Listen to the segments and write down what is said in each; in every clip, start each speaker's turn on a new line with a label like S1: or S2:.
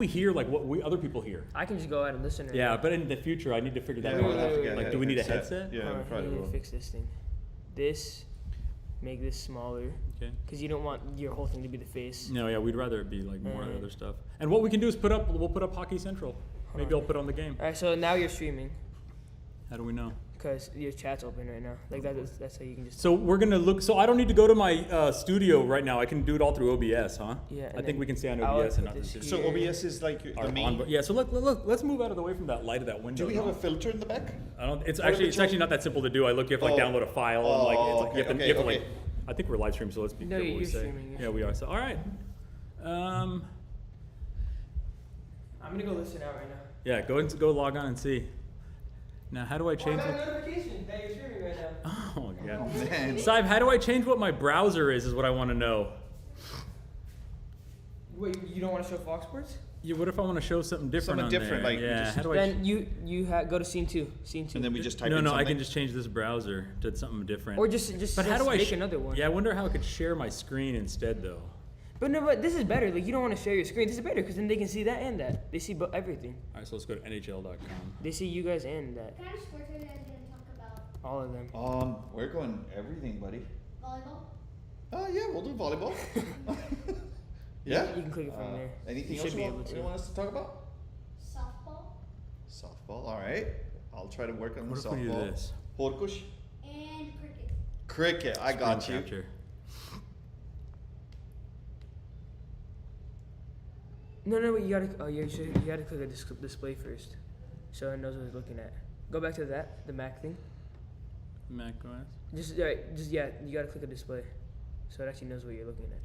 S1: we hear like what we other people hear?
S2: I can just go out and listen. Right
S1: Yeah,
S2: now.
S1: but in the future, I need to figure that out. Like, do we need a headset?
S3: Yeah, we
S2: I
S3: probably
S2: need to
S3: will.
S2: fix this thing. This, make this smaller.
S1: Okay.
S2: Because you don't want your whole thing to be the face.
S1: No, yeah, we'd rather it be like more other stuff. And what we can do is we'll put up Hockey Central. Maybe I'll put on the game.
S2: All right, so now you're streaming.
S1: How do we know?
S2: Because your chat's open right now. Like that's how you can just.
S1: So we're gonna look. So I don't need to go to my studio right now. I can do it all through OBS, huh?
S2: Yeah.
S1: I think we can stay on
S2: I'll
S1: OBS and
S2: put
S1: not
S2: this
S1: just.
S3: So OBS is like the main.
S1: Yeah. So let's move out of the way from that light of that window.
S3: Do we have a filter in the back?
S1: I don't. It's actually not that simple to do. You have to like download a file and like you have to like. I think we're live streaming, so let's be careful what we say. Yeah, we are. So all right.
S2: I'm gonna go listen out right now.
S1: Yeah, go log on and see. Now, how do I change?
S2: I got a notification that you're streaming right now.
S1: Oh yeah.
S3: Man.
S1: Saib, how do I change what my browser is what I want to know.
S2: Wait, you don't want to show Fox Sports?
S1: Yeah, what if I want to show something different
S3: Something different,
S1: there?
S3: like,
S1: yeah, how do I?
S2: Then you go to scene two.
S3: And then we just type
S1: No,
S3: in
S1: I
S3: something?
S1: can just change this browser to something different.
S2: Or just
S1: But how do I
S2: make another one?
S1: Yeah, I wonder how I could share my screen instead though.
S2: But this is better. Like you don't want to share your screen. This is better because then they can see that and that. They see everything.
S1: All right, so let's go to NHL.com.
S2: They see you guys and that.
S4: What kind of sports are you guys going to talk about?
S2: All of them.
S3: We're going everything, buddy.
S4: Volleyball?
S3: Yeah, we'll do volleyball. Yeah.
S2: You can click it from there.
S3: Anything
S2: You
S3: else
S2: should be able to.
S3: you want us to talk about?
S4: Softball?
S3: Softball, all right. I'll try to work on
S1: What
S3: the
S1: if we do
S3: softball.
S1: this?
S3: Horkush?
S4: And cricket.
S3: Cricket, I got
S1: Screen
S3: you.
S1: capture.
S2: No, wait, you gotta. Oh, yeah, you gotta click a display first, so it knows what it's looking at. Go back to the Mac thing.
S1: Mac OS.
S2: You gotta click a display, so it actually knows what you're looking at.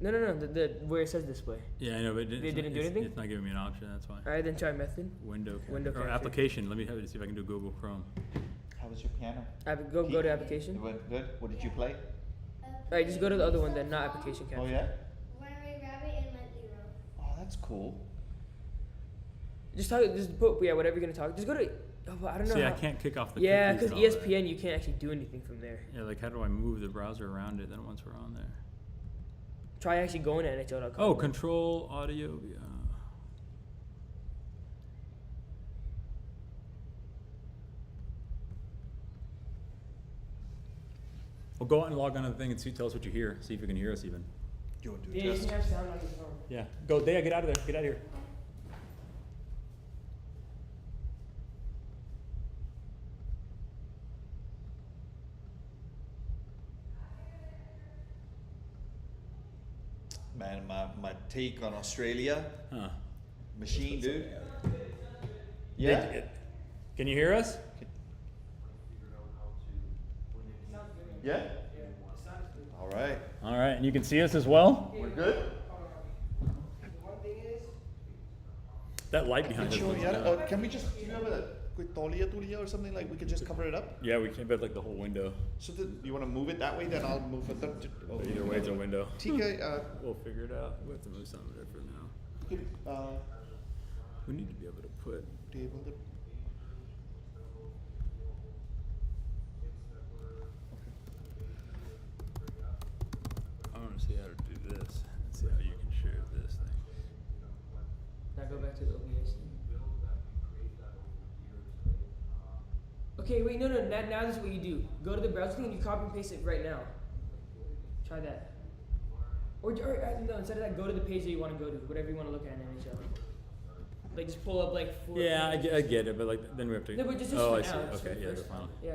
S2: No, the where it says display.
S1: Yeah, I know, but
S2: They didn't do anything?
S1: It's not giving me an option. That's why.
S2: All right, then try method.
S1: Window
S2: Window
S1: or
S2: capture.
S1: application. Let me see if I can do Google Chrome.
S3: How was your piano?
S2: Go to application.
S3: It went good? What did you play?
S2: All right, just go to the other one then, not application capture.
S3: Oh, yeah?
S4: Runaway Rabbit and Lightly Road.
S3: Oh, that's cool.
S2: Just put whatever you're gonna talk. Just go to. Oh, I don't know.
S1: See, I
S2: how-
S1: can't kick off the
S2: Yeah,
S1: cookies
S2: because
S1: and all that.
S2: ESPN you can't actually do anything from there.
S1: Yeah, like how do I move the browser around it then once we're on there?
S2: Try actually going to NHL.com.
S1: Oh, control audio. Well, go out and log on to the thing and tell us what you hear. See if you can hear us even.
S3: You want to do
S2: Yeah, you
S3: just?
S2: can have sound on your phone.
S1: Yeah. Go, Dea, get out of there. Get out of here.
S3: Man, my take on Australia,
S1: Huh.
S3: machine, dude. Yeah?
S1: Can you hear us?
S3: Yeah? All right.
S1: All right. And you can see us as well?
S3: We're good?
S1: That light behind us.
S3: Sure,
S1: looks
S3: yeah.
S1: good.
S3: Can we just, do you have a quick tulia or something like we could just cover it up?
S1: Yeah, we can, but like the whole window.
S3: So you want to move it that way, then I'll move it.
S1: Either way, it's a window.
S3: TK,
S1: We'll figure it out. We have to move something different now. We need to be able to put.
S3: table the.
S1: I want to see how to do this and see how you can share this thing.
S2: Now go back to the OBS. Okay, wait, no. Now this is what you do. Go to the browser thing and you copy and paste it right now. Try that. Or no, instead of that, go to the page that you want to go to, whatever you want to look at in NHL. Like just pull up like four.
S1: Yeah, I get it, but like then we have to.
S2: No, but just
S1: oh,
S2: for
S1: I see.
S2: now, just
S1: Okay,
S2: for
S1: yeah,
S2: first.
S1: go final.
S2: Yeah.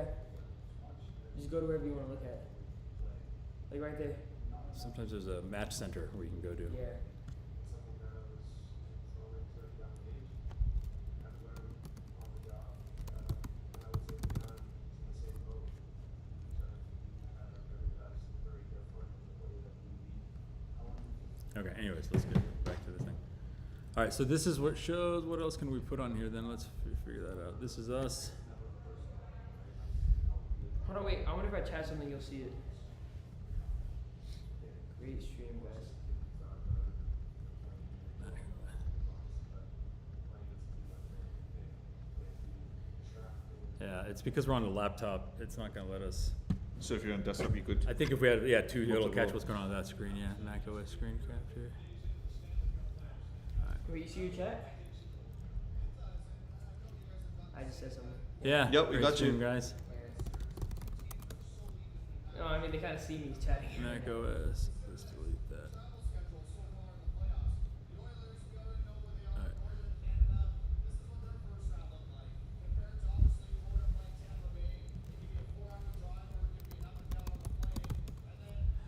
S2: Just go to wherever you want to look at. Like right there.
S1: Sometimes there's a match center where you can go to.
S2: Yeah.
S1: Okay, anyways, let's get back to the thing. All right, so this is what shows. What else can we put on here then? Let's figure that out. This is us.
S2: Hold on, wait. I wonder if I chat something, you'll see it. Great stream, guys.
S1: Yeah, it's because we're on the laptop. It's not going to let us.
S3: So if you're on desktop, you could.
S1: I think if we had, two, it'll catch
S3: Multiple.
S1: what's going on with that screen. Yeah, Mac OS screen capture.
S2: Wait, you see your chat? I just said something.
S1: Yeah.
S3: Yep, we
S1: great
S3: got you.
S1: stream, guys.
S2: No, I mean they kind of see me chatting.
S1: Mac OS. Let's delete that.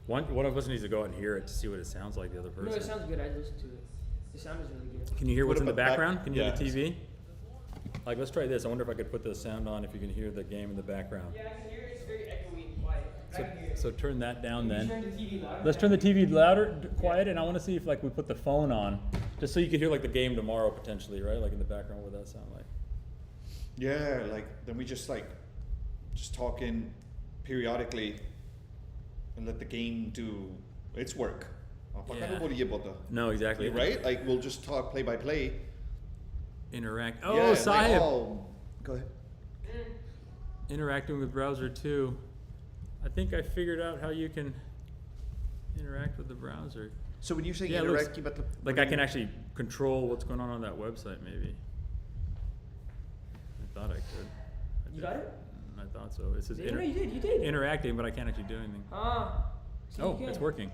S1: Alright. One of us needs to go out and hear it to see what it sounds like the other person.
S2: No, it sounds good. I listened to it. The sound is really good.
S1: Can you hear
S3: What
S1: what's in the
S3: about back-
S1: background? Can you hear the
S3: yeah.
S1: TV? Like, let's try this. I wonder if I could put the sound on if you can hear the game in the background.
S2: Yeah, I can hear it. It's very echoey and quiet. I can hear it.
S1: So turn that down
S2: Can you
S1: then.
S2: turn the TV louder?
S1: Let's turn the TV louder, quiet, and I want to see if like we put the phone on, just so you can hear like the game tomorrow potentially, right? Like in the background, what would that sound like?
S3: Yeah, like then we just talk in periodically and let the game do its work.
S1: Yeah. No, exactly.
S3: Right? Like we'll just talk play by play.
S1: Interact.
S3: Yeah,
S1: Oh,
S3: like,
S1: Sahib.
S3: oh, go ahead.
S1: Interacting with browser too. I think I figured out how you can interact with the browser.
S3: So when you say
S1: Yeah, it
S3: interact,
S1: looks- Like I can actually control what's going on that website, maybe. I thought I could.
S2: You got it?
S1: I thought so. It says
S2: No, you did. You did.
S1: interacting, but I can't actually do anything.
S2: See,
S1: Oh,
S2: you can.
S1: it's working.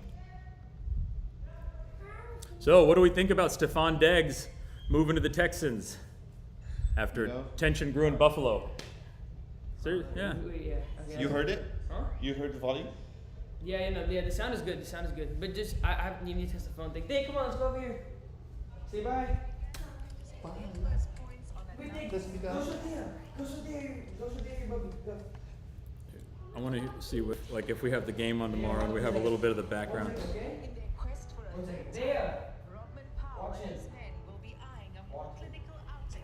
S1: So, what do we think about Stephon Diggs moving to the Texans after
S3: No.
S1: tension grew in Buffalo? Yeah.
S2: Wait, yeah. Okay,
S3: You heard it?
S2: Huh?
S3: You heard the volume?
S2: Yeah, yeah, the sound is good. The sound is good. But just, you need to test the phone thing. Dave, come on, let's go over here. Say bye. Wait, Dave, go sit there. Go sit there. Go sit there, Bubby. Go.
S1: I want to see what, like, if we have the game on tomorrow and we have a little bit of the background.
S2: Okay?
S5: In their quest for a
S2: One second.
S5: title,
S2: There.
S5: Rodman Powell
S2: Watch
S5: and
S2: it.
S5: his men will be eyeing a more clinical outing.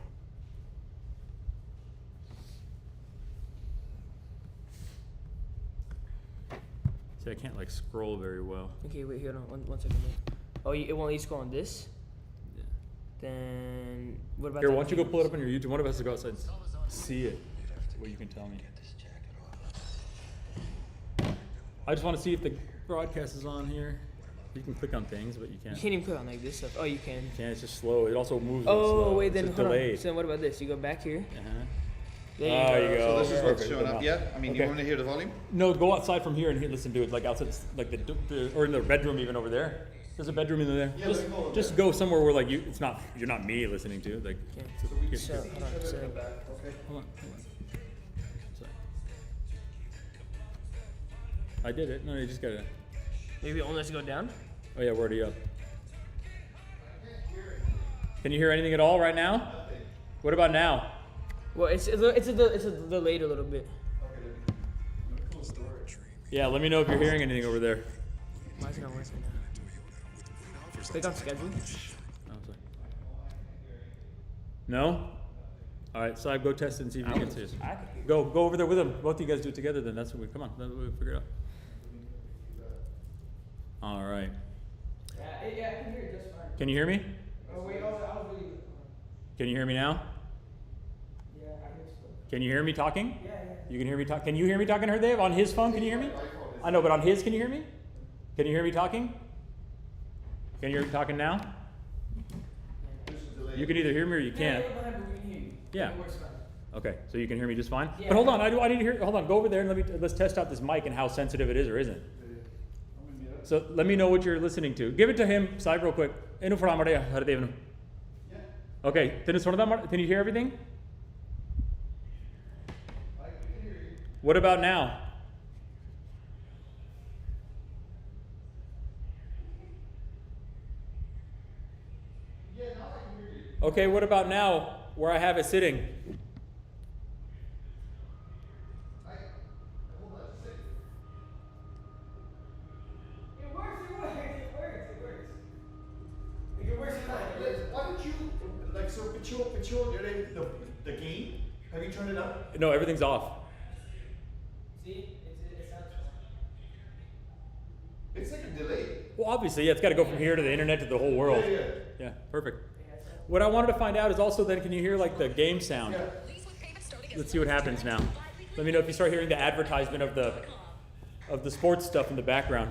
S1: See, I can't like scroll very well.
S2: Okay, wait, hold on. One second. Wait. Oh, it won't let you scroll on this?
S1: Yeah.
S2: Then, what about
S1: Here,
S2: that
S1: why don't you go pull it
S2: views?
S1: up on your YouTube? One of us to go outside and see it. What you can tell me. I just want to see if the broadcast is on here. You can click on things, but you
S2: You
S1: can't.
S2: can't even click on like this stuff. Oh, you can.
S1: You can't. It's just slow. It also moves.
S2: Oh,
S1: slow.
S2: wait,
S1: It's
S2: then
S1: just
S2: hold on.
S1: delayed.
S2: So then what about this? You go back here.
S1: Uh-huh.
S2: There
S1: Oh, you go.
S3: So this is what's
S1: Perfect.
S3: showing up. Yeah? I mean, you
S1: Okay.
S3: want to hear the volume?
S1: No, go outside from here and listen to it, like outside, like or in the bedroom even over there. There's a bedroom in there.
S3: Yeah,
S1: just
S3: let me go
S1: just go somewhere where like you're not me listening to. Like,
S2: Okay. So, hold on. So,
S1: hold on. Sorry. I did it. No, you just gotta.
S2: maybe it only lets you go down?
S1: Oh yeah, we're already up. Can you hear anything at all right now? What about now?
S2: Well, it's a delayed a little bit.
S1: Yeah, let me know if you're hearing anything over there.
S2: Why is it not working now? Click on schedule.
S1: Oh, sorry. No? All right, so go test it and see if you can see us.
S2: I can hear.
S1: Go over there with them. Both of you guys do it together. Then that's what we come on. That's what we figure it out. All right.
S2: Yeah, I can hear it just fine.
S1: Can you hear me?
S2: Oh wait, I was really.
S1: Can you hear me now?
S2: Yeah, I hear still.
S1: Can you hear me talking?
S2: Yeah.
S1: You can hear me talk. Can you hear me talking to her, Dave? On his phone, can you hear me? I know, but on his, can you hear me? Can you hear me talking? Can you hear me talking now? You can either hear me or you can't.
S2: Yeah, whatever, we can hear you.
S1: Yeah.
S2: It works fine.
S1: Okay, so you can hear me just fine.
S2: Yeah.
S1: But hold on, I need to hear. Hold on, go over there and let's test out this mic and how sensitive it is or isn't. So let me know what you're listening to. Give it to him, Saib, real quick. Okay, can you hear everything? What about now? Okay, what about now where I have it sitting?
S3: Why don't you, like, so the game, have you turned it up?
S1: No, everything's off.
S2: See, it sounds
S3: It's like a delay.
S1: Well, obviously, yeah, it's got to go from here to the internet to the whole world. Yeah, perfect. What I wanted to find out is also then, can you hear like the game sound?
S3: Yeah.
S1: Let's see what happens now. Let me know if you start hearing the advertisement of the sports stuff in the background.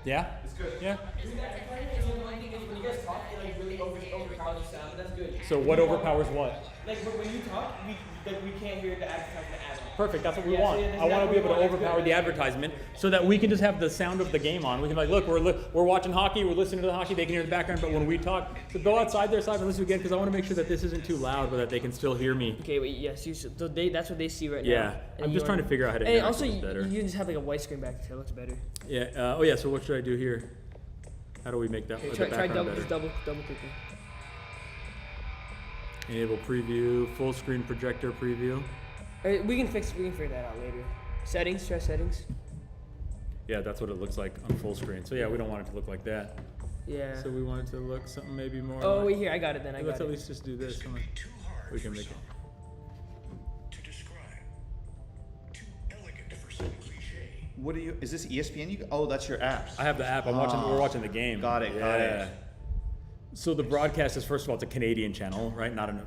S1: Yeah?
S3: It's good.
S1: Yeah?
S2: When you guys talk, it like really overpowers the sound, but that's good.
S1: So what overpowers what?
S2: Like when you talk, we can't hear the advertisement at all.
S1: Perfect, that's what we
S2: Yeah,
S1: want.
S2: so yeah, that's
S1: I want to
S2: exactly
S1: be able to
S2: what we want. That's
S1: overpower
S2: good.
S1: the advertisement so that we can just have the sound of the game on. We can be like, look, we're watching hockey, we're listening to the hockey, they can hear the background, but when we talk, so go outside their side and listen again because I want to make sure that this isn't too loud but that they can still hear me.
S2: Okay, wait, yes, so that's what they see right now.
S1: Yeah,
S2: And
S1: I'm
S2: you
S1: just trying to
S2: wanna-
S1: figure out how to
S2: And
S1: interact
S2: also,
S1: with this better.
S2: you just have like a white screen back there, it looks better.
S1: Yeah, oh yeah, so what should I do here? How do we make that
S2: Okay,
S1: the
S2: try
S1: background
S2: double,
S1: better?
S2: just double clicking.
S1: Enable preview, full screen projector preview.
S2: We can figure that out later. Settings, try settings.
S1: Yeah, that's what it looks like on full screen. So yeah, we don't want it to look like that.
S2: Yeah.
S1: So we want it to look something maybe more
S2: Oh,
S1: like,
S2: wait, here, I got it then, I
S1: let's
S2: got
S1: at
S2: it.
S1: least just do this. Come on.
S6: Too hard
S1: We can
S6: for
S1: make it.
S6: some to describe. Too elegant for some cliche.
S3: What do you? Is this ESPN? Oh, that's your app.
S1: I have the app. We're watching the game.
S3: Got it, got it.
S1: So the broadcast is, first of all, it's a Canadian channel, right? Not an,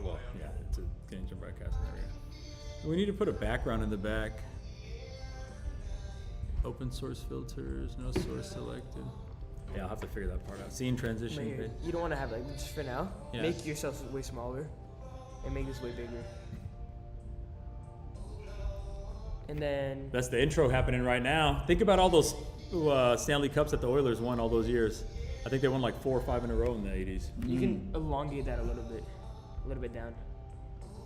S1: well, yeah, it's a Canadian broadcast. There we go. We need to put a background in the back. Open source filters, no source selected. Yeah, I'll have to figure that part out. Scene
S2: Right
S1: transition.
S2: here.
S1: page.
S2: You don't want to have like just for now.
S1: Yeah.
S2: Make yourself way smaller, and make this way bigger. And then
S1: That's the intro happening right now. Think about all those Stanley Cups that the Oilers won all those years. I think they won like 4 or 5 in a row in the 80s.
S2: you can elongate that a little bit down.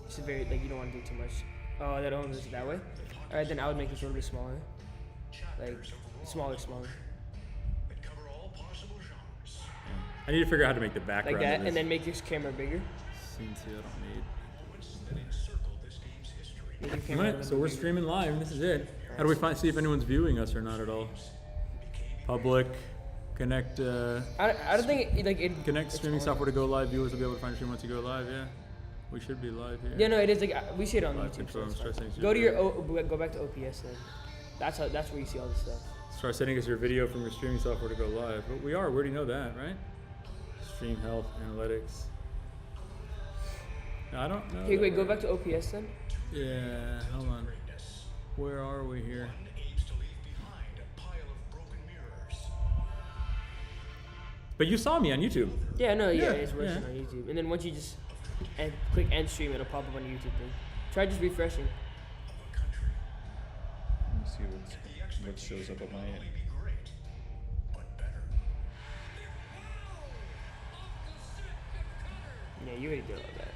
S2: It's a very like you don't want to do too much. Oh, that only is that way. All right, then I would make this a little bit smaller, like smaller.
S6: That cover all possible genres.
S1: I need to figure out how to make the background.
S2: Like that,
S1: of this.
S2: and then make your camera bigger.
S1: Scene two, I don't need.
S6: Moments that encircle this game's history.
S2: Make your
S1: All
S2: camera a
S1: right,
S2: little
S1: so we're
S2: bigger.
S1: streaming live. This is it. How do we see if anyone's viewing us or not at all? Public, connect,
S2: I don't think it
S1: connect
S2: it's
S1: streaming
S2: on.
S1: software to go live. Viewers will be able to find the stream once you go live. Yeah, we should be live here.
S2: Yeah, no, it is like we see it on
S1: Live
S2: YouTube.
S1: control,
S2: So it's
S1: stress
S2: fine.
S1: things
S2: Go to
S1: usually.
S2: your go back to OPS then. That's where you see all this stuff.
S1: Start setting as your video from your streaming software to go live. But we already know that, right? Stream health, analytics. I don't know.
S2: Okay,
S1: that
S2: wait, go
S1: we're-
S2: back to OPS then.
S1: Yeah, hold on. Where are we here?
S6: One aims to leave behind a pile of broken mirrors.
S1: But you saw me on YouTube.
S2: Yeah, no, yeah,
S1: Yeah,
S2: it's working
S1: yeah.
S2: on YouTube. And then once you just click end stream, it'll pop up on the YouTube thing. Try just refreshing.
S6: Country.
S3: Let me see what shows up on my end.
S6: Only be great, but better.
S2: Yeah, you already did all that.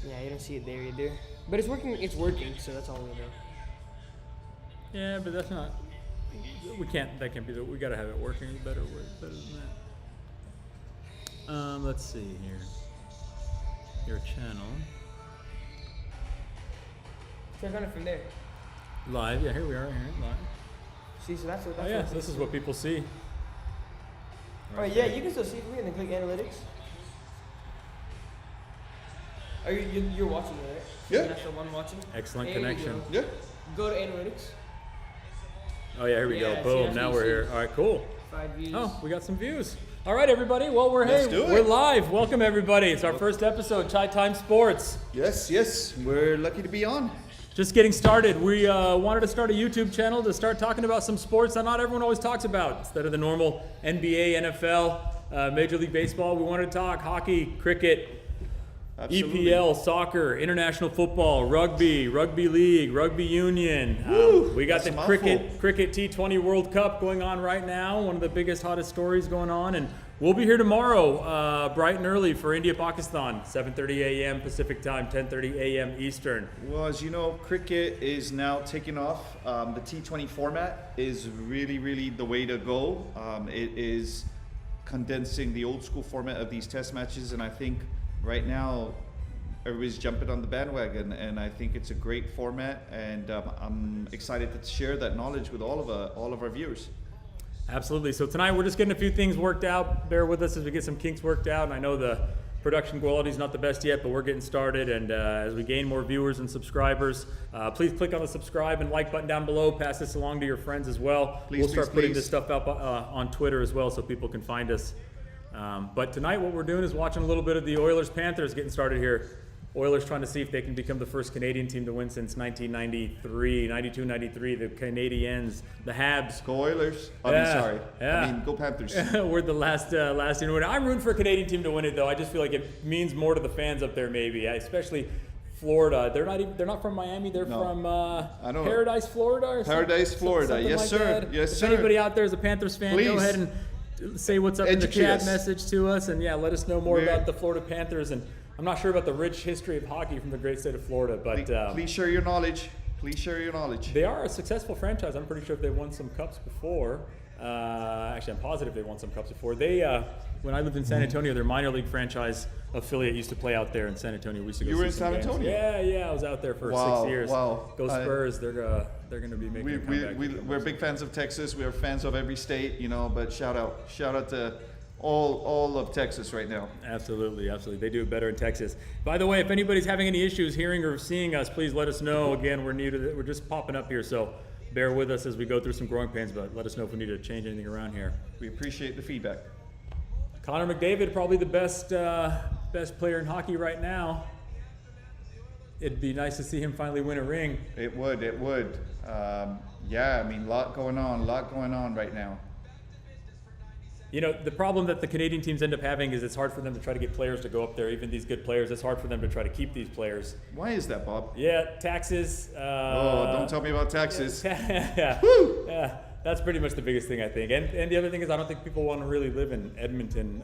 S2: Yeah, you don't see it there either. But it's working, so that's all we know.
S1: Yeah, but that's not. We can't. That can't be the. We gotta have it working better than that. Let's see here. Your channel
S2: Check on it from there.
S1: live. Yeah, here we are. Here live.
S2: See, so that's what.
S1: Oh
S2: That's
S1: yeah,
S2: what
S1: so this is what people see.
S2: Oh yeah, you can still see it from here and then click analytics. Are you're watching it, right?
S3: Yeah.
S2: That's the one watching.
S1: Excellent
S2: There you
S1: connection.
S2: go.
S3: Yeah.
S2: Go to analytics.
S1: Oh yeah, here we
S2: Yeah,
S1: go.
S2: see,
S1: Boom.
S2: that's
S1: Now
S2: what you
S1: we're here.
S2: see.
S1: All right, cool.
S2: 5 views.
S1: Oh, we got some views. All right, everybody. Well,
S3: Let's do
S1: we're
S3: it.
S1: live. Welcome everybody. It's our first episode, Chai Time Sports.
S3: Yes. We're lucky to be on.
S1: Just getting started. We wanted to start a YouTube channel to start talking about some sports that not everyone always talks about. Instead of the normal NBA, NFL, Major League Baseball, we wanted to talk hockey, cricket,
S3: Absolutely.
S1: EPL, soccer, international football, rugby league, rugby union.
S3: Woo,
S1: We got
S3: that's
S1: the
S3: a
S1: cricket T20 World Cup going on right now. One of the biggest, hottest stories going on. And we'll be here tomorrow, bright and early for India, Pakistan, 7:30 a.m. Pacific time, 10:30 a.m. Eastern.
S3: Well, as you know, cricket is now taking off. The T20 format is really the way to go. It is condensing the old school format of these test matches, and I think right now everybody's jumping on the bandwagon, and I think it's a great format, and I'm excited to share that knowledge with all of our viewers.
S1: Absolutely. So tonight we're just getting a few things worked out. Bear with us as we get some kinks worked out. And I know the production quality is not the best yet, but we're getting started. And as we gain more viewers and subscribers, please click on the subscribe and like button down below. Pass this along to your friends as well.
S3: Please,
S1: we'll start
S3: please,
S1: putting
S3: please.
S1: this stuff up on Twitter as well so people can find us. But tonight what we're doing is watching a little bit of the Oilers-Panthers getting started here. Oilers trying to see if they can become the first Canadian team to win since 1993, 92, 93. The Canadiens, the Habs.
S3: Go Oilers.
S1: Yeah, yeah.
S3: I mean, go Panthers.
S1: We're the last team to win. I'm rooting for a Canadian team to win it, though. I just feel like it means more to the fans up there, maybe, especially Florida. They're not from Miami. They're from Paradise, Florida. Or
S3: Paradise, Florida.
S1: something
S3: Yes,
S1: like
S3: sir.
S1: That.
S3: Yes,
S1: if
S3: sir.
S1: anybody out there is a Panthers fan,
S3: Please.
S1: go ahead and say what's up in the
S3: Educate
S1: chat
S3: us.
S1: message to us, and let us know more
S3: We're-
S1: about the Florida Panthers. And I'm not sure about the rich history of hockey from the great state of Florida, but
S3: Please share your knowledge. Please share your knowledge.
S1: they are a successful franchise. I'm pretty sure they've won some cups before. Actually, I'm positive they won some cups before. They, when I lived in San Antonio, their minor league franchise affiliate used to play out there in San Antonio. We used to go
S3: You
S1: see
S3: were in
S1: some
S3: San
S1: games.
S3: Antonio?
S1: Yeah, I was out there for
S3: Wow,
S1: 6 years.
S3: wow.
S1: Go Spurs! They're going to be making a comeback.
S3: We're big fans of Texas. We are fans of every state, but shout out to all of Texas right now.
S1: Absolutely. They do it better in Texas. By the way, if anybody's having any issues hearing or seeing us, please let us know. Again, we're new to we're just popping up here, so bear with us as we go through some growing pains. But let us know if we need to change anything around here.
S3: We appreciate the feedback.
S1: Connor McDavid, probably the best player in hockey right now. It'd be nice to see him finally win a ring.
S3: It would. Yeah, I mean, lot going on right now.
S1: The problem that the Canadian teams end up having is it's hard for them to try to get players to go up there, even these good players. It's hard for them to try to keep these players.
S3: Why is that, Bob?
S1: Yeah, taxes.
S3: Don't tell me about taxes.
S1: Yeah, that's pretty much the biggest thing, I think. And the other thing is I don't think people want to really live in Edmonton.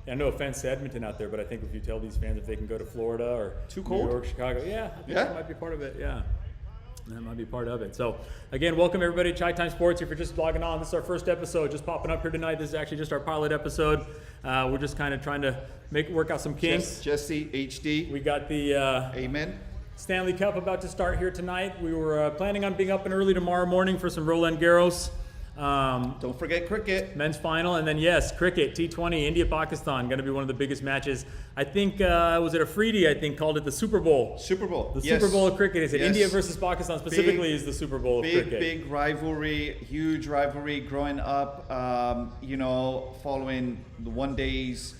S1: No offense to Edmonton out there, but I think if you tell these fans if they can go to Florida or
S3: Too cold?
S1: New York, Chicago, I think that might be part of it, That might be part of it. So, again, welcome everybody to Chai Time Sports. If you're just logging on, this is our first episode, just popping up here tonight. This is actually just our pilot episode. We're just kind of trying to work out some kinks.
S3: Jesse HD.
S1: We got the
S3: Amen.
S1: Stanley Cup about to start here tonight. We were planning on being up and early tomorrow morning for some Roland Garros.
S3: Don't forget cricket.
S1: Men's final, and then yes, cricket, T20, India-Pakistan, going to be one of the biggest matches. I think, was it Afridi, I think, called it the Super Bowl.
S3: Super Bowl.
S1: The
S3: Yes.
S1: Super Bowl of cricket. Is it
S3: Yes.
S1: India versus Pakistan specifically is the Super Bowl of cricket.
S3: Big rivalry, huge rivalry growing up, following the one days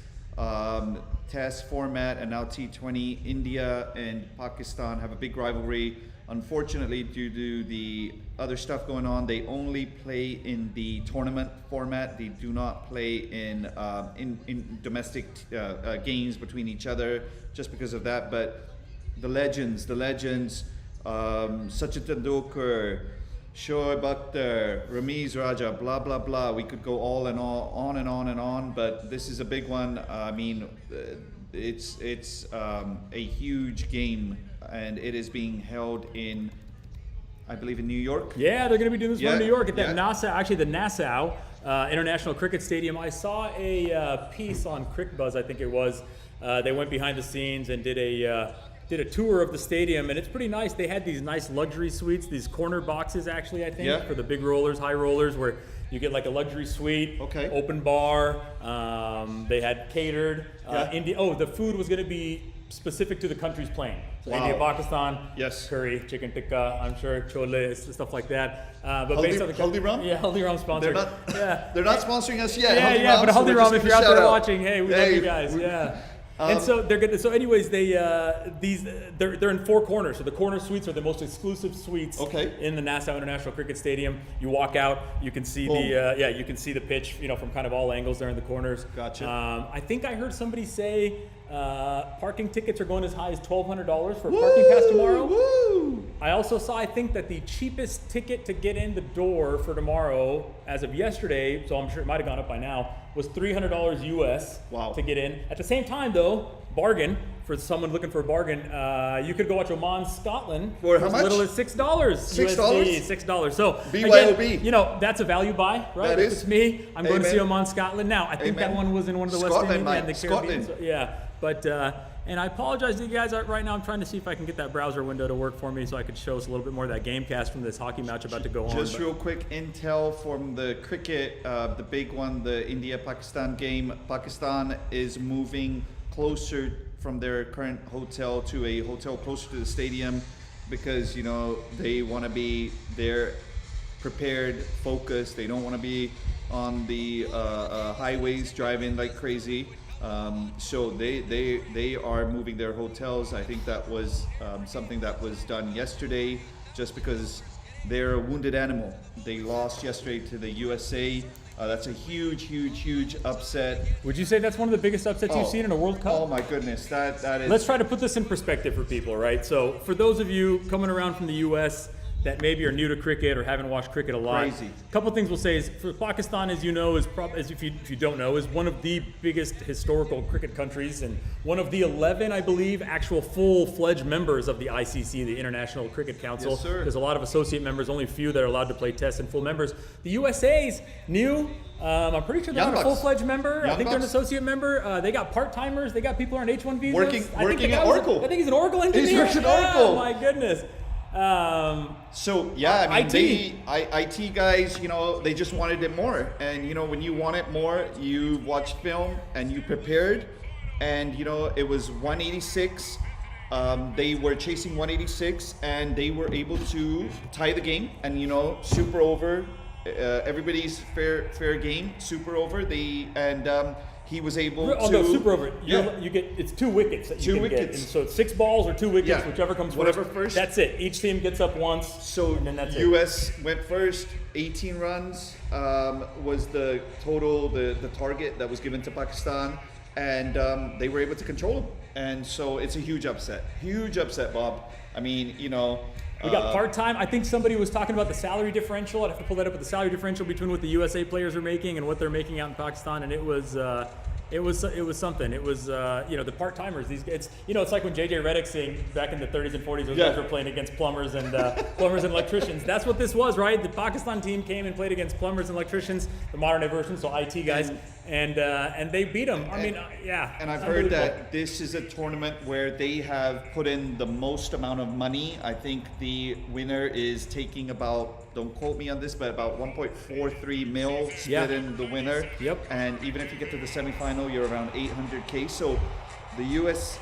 S3: test format and now T20. India and Pakistan have a big rivalry. Unfortunately, due to the other stuff going on, they only play in the tournament format. They do not play in domestic games between each other just because of that. But the legends, Sachin Tendulkar, Shoaib Akhtar, Ramiz Raja, blah, blah, blah. We could go all and on and on and on, but this is a big one. I mean, it's a huge game, and it is being held in, I believe, in New York.
S1: Yeah, they're going to be doing this one in
S3: Yeah,
S1: New York at that
S3: yeah.
S1: Nassau International Cricket Stadium. I saw a piece on CrickBuzz, I think it was. They went behind the scenes and did a tour of the stadium, and it's pretty nice. They had these nice luxury suites, these corner boxes actually, I think,
S3: Yeah.
S1: for the big rollers, high rollers, where you get like a luxury suite,
S3: Okay.
S1: open bar. They had catered.
S3: Yeah.
S1: The food was going to be specific to the countries playing. So
S3: Wow.
S1: India, Pakistan,
S3: Yes.
S1: curry, chicken tikka, I'm sure chole, stuff like that. But based on the
S3: Haldiram?
S1: yeah, Haldiram sponsor.
S3: They're not sponsoring us yet.
S1: Yeah, but
S3: so we're
S1: Haldiram,
S3: just
S1: if
S3: gonna
S1: you're out
S3: shout
S1: there watching, hey, we love you guys.
S3: we-
S1: Yeah. And so they're gonna. So, anyways, they're in four corners. So the corner suites are the most exclusive suites
S3: Okay.
S1: in the Nassau International Cricket Stadium. You walk out, you can see
S3: Boom.
S1: you can see the pitch, from kind of all angles there in the corners.
S3: Gotcha.
S1: I think I heard somebody say parking tickets are going as high as $1,200 for a parking pass tomorrow.
S3: Woo!
S1: I also saw, I think, that the cheapest ticket to get in the door for tomorrow, as of yesterday, so I'm sure it might have gone up by now, was $300 US
S3: Wow.
S1: to get in. At the same time, though, bargain for someone looking for a bargain. You could go watch Oman, Scotland
S3: For how
S1: as
S3: much?
S1: little as $6.
S3: $6?
S1: USD, $6. So
S3: BYOB.
S1: again, that's a value buy, right?
S3: That
S1: If
S3: is.
S1: it's me, I'm going to see
S3: Amen.
S1: Oman, Scotland. Now, I think that
S3: Amen.
S1: one was in one of the West
S3: Scotland,
S1: Indies and the
S3: mate.
S1: Caribbean.
S3: Scotland.
S1: So, yeah, but. And I apologize to you guys right now. I'm trying to see if I can get that browser window to work for me so I could show us a little bit more of that game cast from this hockey match about to go on.
S3: Just
S1: but-
S3: real quick intel from the cricket, the big one, the India-Pakistan game. Pakistan is moving closer from their current hotel to a hotel closer to the stadium because, they want to be there prepared, focused. They don't want to be on the highways driving like crazy. So they are moving their hotels. I think that was something that was done yesterday, just because they're a wounded animal. They lost yesterday to the USA. That's a huge upset.
S1: Would you say that's one of the biggest upsets you've seen in a World Cup?
S3: Oh my goodness, that is.
S1: Let's try to put this in perspective for people, right? So for those of you coming around from the U.S. that maybe are new to cricket or haven't watched cricket a lot,
S3: Crazy.
S1: a couple things we'll say is for Pakistan, as you know, if you don't know, is one of the biggest historical cricket countries and one of the 11, I believe, actual full-fledged members of the ICC, the International Cricket Council.
S3: Yes, sir.
S1: There's a lot of associate members, only a few that are allowed to play tests and full members. The USA's new. I'm pretty sure they're
S3: Young
S1: not a
S3: Bucks.
S1: full-fledged member. I
S3: Young
S1: think they're an
S3: Bucks.
S1: associate member. They got part-timers. They got people on H-1 visas.
S3: Working
S1: I think the
S3: at
S1: guy
S3: Oracle.
S1: I think he's an Oracle engineer.
S3: He's working at Oracle.
S1: Oh my goodness.
S3: So yeah, I mean,
S1: IT.
S3: IT guys, they just wanted it more, and when you want it more, you watched film and you prepared, and it was 186. They were chasing 186, and they were able to tie the game, and super over. Everybody's fair game, super over. He was able to.
S1: No, super over.
S3: Yeah.
S1: You get it's 2 wickets that you
S3: Two
S1: can get.
S3: wickets.
S1: And so it's 6 balls or 2 wickets,
S3: Yeah.
S1: whichever comes
S3: Whatever
S1: first.
S3: first.
S1: That's it. Each team gets up once.
S3: So
S1: and then that's
S3: U.S. went first, 18 runs was the total, the target that was given to Pakistan, and they were able to control them. And so it's a huge upset, Bob. I mean,
S1: We got part-time. I think somebody was talking about the salary differential. I'd have to pull that up, but the salary differential between what the USA players are making and what they're making out in Pakistan, and it was something. It was the part-timers. These it's it's like when JJ Redick saying back in the 30s and 40s, those
S3: Yeah.
S1: guys were playing against plumbers and electricians. That's what this was, right? The Pakistan team came and played against plumbers and electricians, the modern day version, so IT guys, and they beat them. I mean, yeah.
S3: And I've heard
S1: unbelievable.
S3: that this is a tournament where they have put in the most amount of money. I think the winner is taking about, don't quote me on this, but about 1.43 mil split
S1: Yeah.
S3: in the winner.
S1: Yep.
S3: And even if you get to the semifinal, you're around 800K. So the US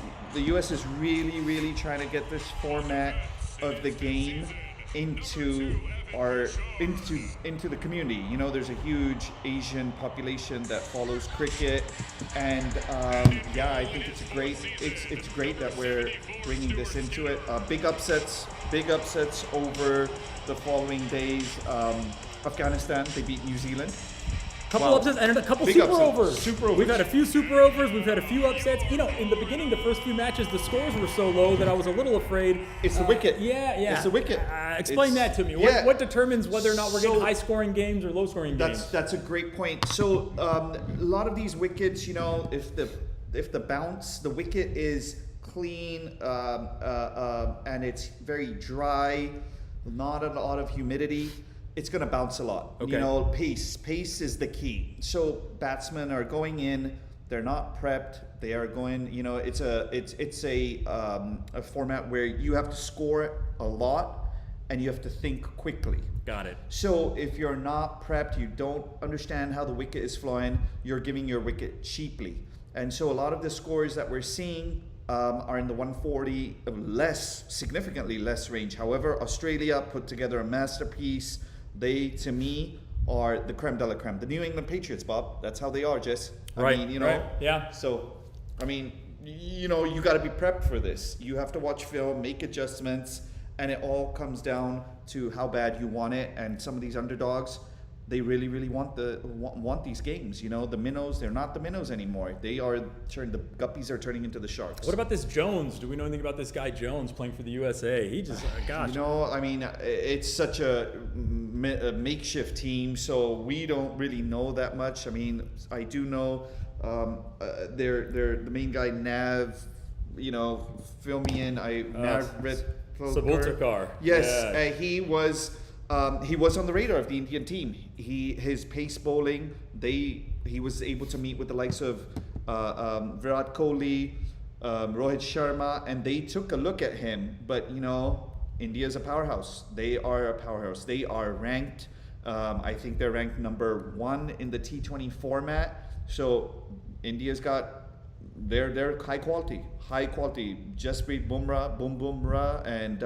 S3: is really trying to get this format of the game into the community. There's a huge Asian population that follows cricket, and I think it's great that we're bringing this into it. Big upsets over the following days. Afghanistan, they beat New Zealand.
S1: Couple
S3: Wow.
S1: upsets and a couple
S3: Big
S1: super
S3: upsets.
S1: overs.
S3: Super overs.
S1: We've had a few super overs. We've had a few upsets. In the beginning, the first few matches, the scores were so low that I was a little afraid.
S3: It's the wicket.
S1: Yeah.
S3: It's the wicket.
S1: Explain
S3: It's-
S1: that to me.
S3: yeah.
S1: What determines whether or not we're getting
S3: So-
S1: high-scoring games or low-scoring games?
S3: That's a great point. So a lot of these wickets, if the bounce, the wicket is clean and it's very dry, not a lot of humidity, it's going to bounce a lot.
S1: Okay.
S3: Pace is the key. So batsmen are going in, they're not prepped. They are going. It's a format where you have to score a lot and you have to think quickly.
S1: Got it.
S3: So if you're not prepped, you don't understand how the wicket is flowing, you're giving your wicket cheaply. And so a lot of the scores that we're seeing are in the 140, significantly less range. However, Australia put together a masterpiece. They, to me, are the creme de la creme. The New England Patriots, Bob. That's how they are, Jess.
S1: Right,
S3: I mean,
S1: right, yeah.
S3: So, I mean, you got to be prepped for this. You have to watch film, make adjustments, and it all comes down to how bad you want it. And some of these underdogs, they really want these games. The minnows, they're not the minnows anymore. The guppies are turning into the sharks.
S1: What about this Jones? Do we know anything about this guy Jones playing for the USA? He just, gosh.
S3: I mean, it's such a makeshift team, so we don't really know that much. I mean, I do know they're the main guy, Nav. Fill me in. Nav
S1: Sabultakar.
S3: Yes,
S1: Yeah.
S3: he was on the radar of the Indian team. His pace bowling, he was able to meet with the likes of Virat Kohli, Rohit Sharma, and they took a look at him. But India's a powerhouse. They are a powerhouse. They are ranked. I think they're ranked number 1 in the T20 format. So India's got they're high quality. Jasprit Bumrah, and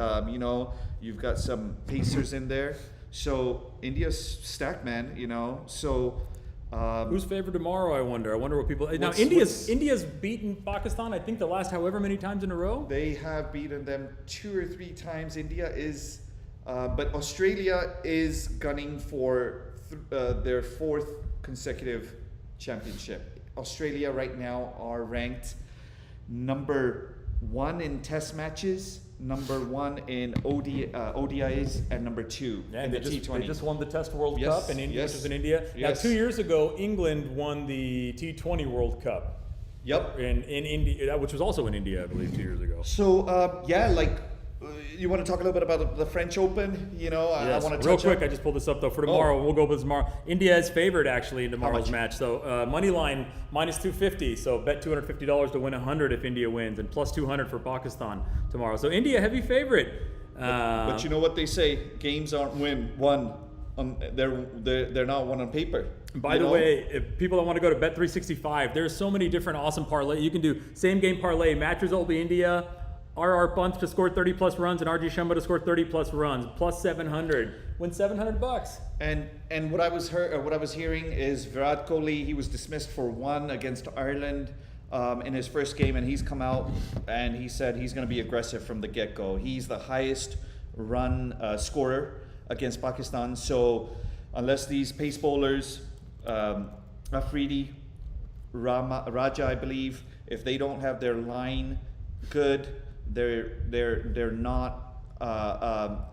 S3: you've got some pacers in there. So India's stacked, man. So
S1: Who's favored tomorrow? I wonder. I wonder what people. Now
S3: What's-
S1: India's beaten Pakistan. I think the last however many times in a row.
S3: They have beaten them 2 or 3 times. India is, but Australia is gunning for their 4th consecutive championship. Australia right now are ranked number 1 in Test matches, number 1 in ODIs, and number 2
S1: Yeah,
S3: in
S1: they
S3: the
S1: just,
S3: T20.
S1: they just won the Test World
S3: Yes,
S1: Cup in India,
S3: yes,
S1: which is in India.
S3: yes.
S1: Now, 2 years ago, England won the T20 World Cup
S3: Yep.
S1: in India, which was also in India, I believe, 2 years ago.
S3: So yeah, like you want to talk a little bit about the French Open? You know, I
S1: Yes.
S3: want to
S1: Real
S3: touch
S1: quick,
S3: on-
S1: I just pulled this up though for tomorrow. We'll go over this tomorrow. India is favored actually in tomorrow's
S3: much?
S1: match. So money line minus 250. So bet $250 to win 100 if India wins, and plus 200 for Pakistan tomorrow. So India heavy favorite.
S3: But you know what they say: games aren't won. They're not won on paper.
S1: By
S3: you
S1: the
S3: know?
S1: way, if people that want to go to Bet365, there's so many different awesome parlay. You can do same game parlay, match result be India, RR Punts to score 30 plus runs, and RG Sharma to score 30 plus runs, plus 700. Win $700.
S3: And what I was hearing is Virat Kohli. He was dismissed for 1 against Ireland in his first game, and he's come out and he said he's going to be aggressive from the get-go. He's the highest run scorer against Pakistan. So unless these pace bowlers, Afridi, Raja, I believe, if they don't have their line good, they're not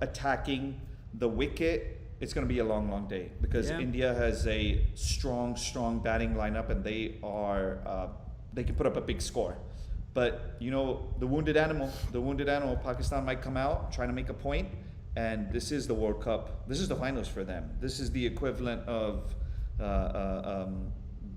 S3: attacking the wicket, it's going to be a long day because
S1: Yeah.
S3: India has a strong batting lineup, and they can put up a big score. But you know, the wounded animal, Pakistan might come out trying to make a point, and this is the World Cup. This is the finals for them. This is the equivalent of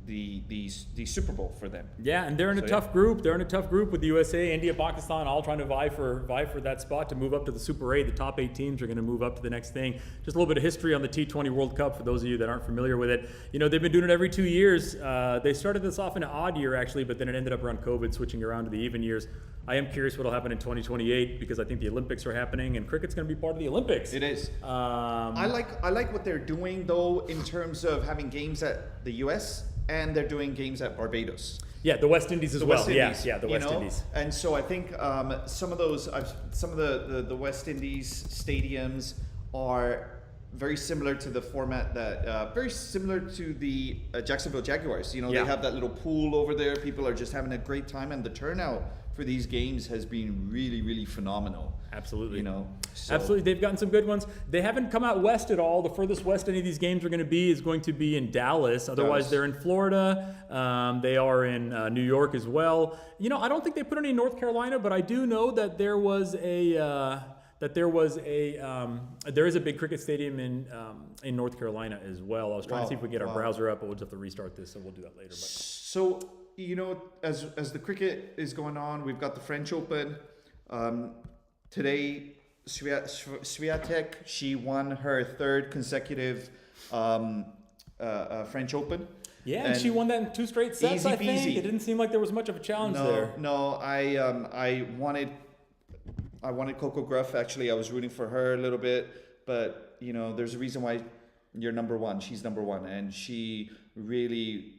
S3: the Super Bowl for them.
S1: Yeah, and they're in a
S3: So,
S1: tough group. They're in a tough group with the USA, India, Pakistan, all trying to vie for that spot to move up to the Super 8. The top 8 teams are going to move up to the next thing. Just a little bit of history on the T20 World Cup for those of you that aren't familiar with it. You know, they've been doing it every 2 years. They started this off in an odd year, actually, but then it ended up around COVID, switching around to the even years. I am curious what will happen in 2028 because I think the Olympics are happening, and cricket's going to be part of the Olympics.
S3: It is. I like what they're doing though in terms of having games at the US, and they're doing games at Barbados.
S1: Yeah, the West Indies as
S3: The
S1: well.
S3: West Indies,
S1: Yeah, the
S3: you
S1: West
S3: know?
S1: Indies.
S3: And so I think some of the West Indies stadiums are very similar to the format that very similar to the Jacksonville Jaguars. You know,
S1: Yeah.
S3: they have that little pool over there. People are just having a great time, and the turnout for these games has been really phenomenal.
S1: Absolutely.
S3: You know, so-
S1: Absolutely. They've gotten some good ones. They haven't come out west at all. The furthest west any of these games are going to be is going to be in Dallas. Otherwise,
S3: Dallas.
S1: they're in Florida. They are in New York as well. You know, I don't think they put any in North Carolina, but I do know that there is a big cricket stadium in North Carolina as well. I was trying to see if we get our browser up, but we'll just have to restart this, so we'll do that later. But
S3: So, you know, as the cricket is going on, we've got the French Open. Today, Swiatek, she won her 3rd consecutive French Open.
S1: yeah, and she won that in 2 straight sets,
S3: Easy
S1: I think.
S3: peasy.
S1: It didn't seem like there was much of a challenge there.
S3: No, I wanted Coco Gruff. Actually, I was rooting for her a little bit, but you know, there's a reason why you're number 1. She's number 1, and she really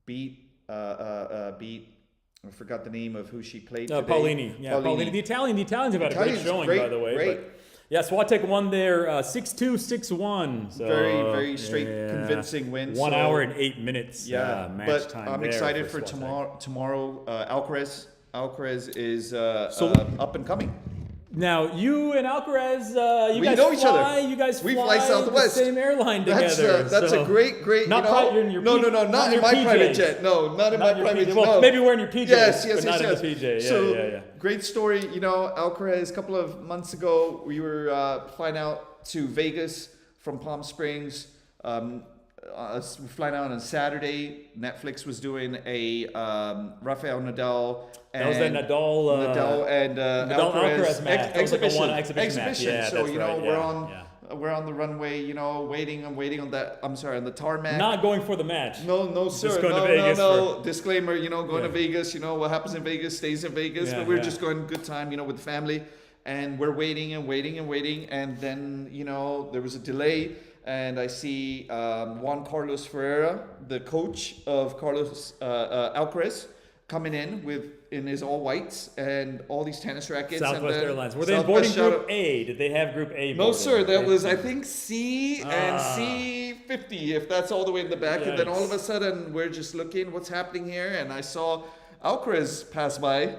S3: beat. I forgot the name of who she played today.
S1: Paulini. Yeah, Paulini. The Italians have had a great
S3: Italians,
S1: showing,
S3: great,
S1: by the way.
S3: great.
S1: But yeah, Swiatek won there 6-2, 6-1. So,
S3: Very straight, convincing win.
S1: 1
S3: So-
S1: hour and 8 minutes
S3: Yeah,
S1: match
S3: but
S1: time
S3: I'm
S1: there
S3: excited for
S1: Swiatek.
S3: tomorrow. Alcaraz is
S1: So-
S3: up and coming.
S1: Now, you and Alcaraz, you
S3: We
S1: guys
S3: know each other.
S1: fly. You guys
S3: We
S1: fly
S3: fly Southwest.
S1: the same airline
S3: That's
S1: together.
S3: that's
S1: so-
S3: a great.
S1: Not
S3: you know?
S1: pri- in your
S3: no,
S1: P-
S3: not
S1: not
S3: in
S1: your
S3: my private
S1: PJs.
S3: jet. No, not in
S1: Not
S3: my
S1: your
S3: private
S1: PJ.
S3: jet.
S1: Well,
S3: no.
S1: maybe wearing your PJs,
S3: Yes,
S1: but not in the PJ. Yeah,
S3: so
S1: yeah.
S3: great story. You know, Alcaraz. A couple of months ago, we were flying out to Vegas from Palm Springs. We're flying out on Saturday. Netflix was doing a Rafael Nadal.
S1: That was that Nadal
S3: and
S1: Alcaraz match. That was like a
S3: exhibition.
S1: one exhibition match. Yeah,
S3: so
S1: that's
S3: you know,
S1: right.
S3: we're on the runway. You know, waiting on that. I'm sorry, on the tarmac.
S1: Not going for the match.
S3: No, sir.
S1: Just going to
S3: no,
S1: Vegas
S3: no. Disclaimer, you know, going to
S1: Yeah.
S3: Vegas, you know, what happens in Vegas stays in Vegas.
S1: Yeah,
S3: but we're
S1: yeah.
S3: just going good time, you know, with the family. And we're waiting. And then, you know, there was a delay. and I see Juan Carlos Ferreira, the coach of Carlos Alcaraz, coming in his all whites and all these tennis rackets.
S1: Southwest
S3: and
S1: Airlines. Were they in boarding
S3: Southwest
S1: Group A? Did they have Group A?
S3: No,
S1: boarding?
S3: sir. That
S1: Okay.
S3: was, I think, C and C50, if that's all the way in the back. And then all of a sudden, we're just looking, what's happening here? And I saw Alcaraz pass by,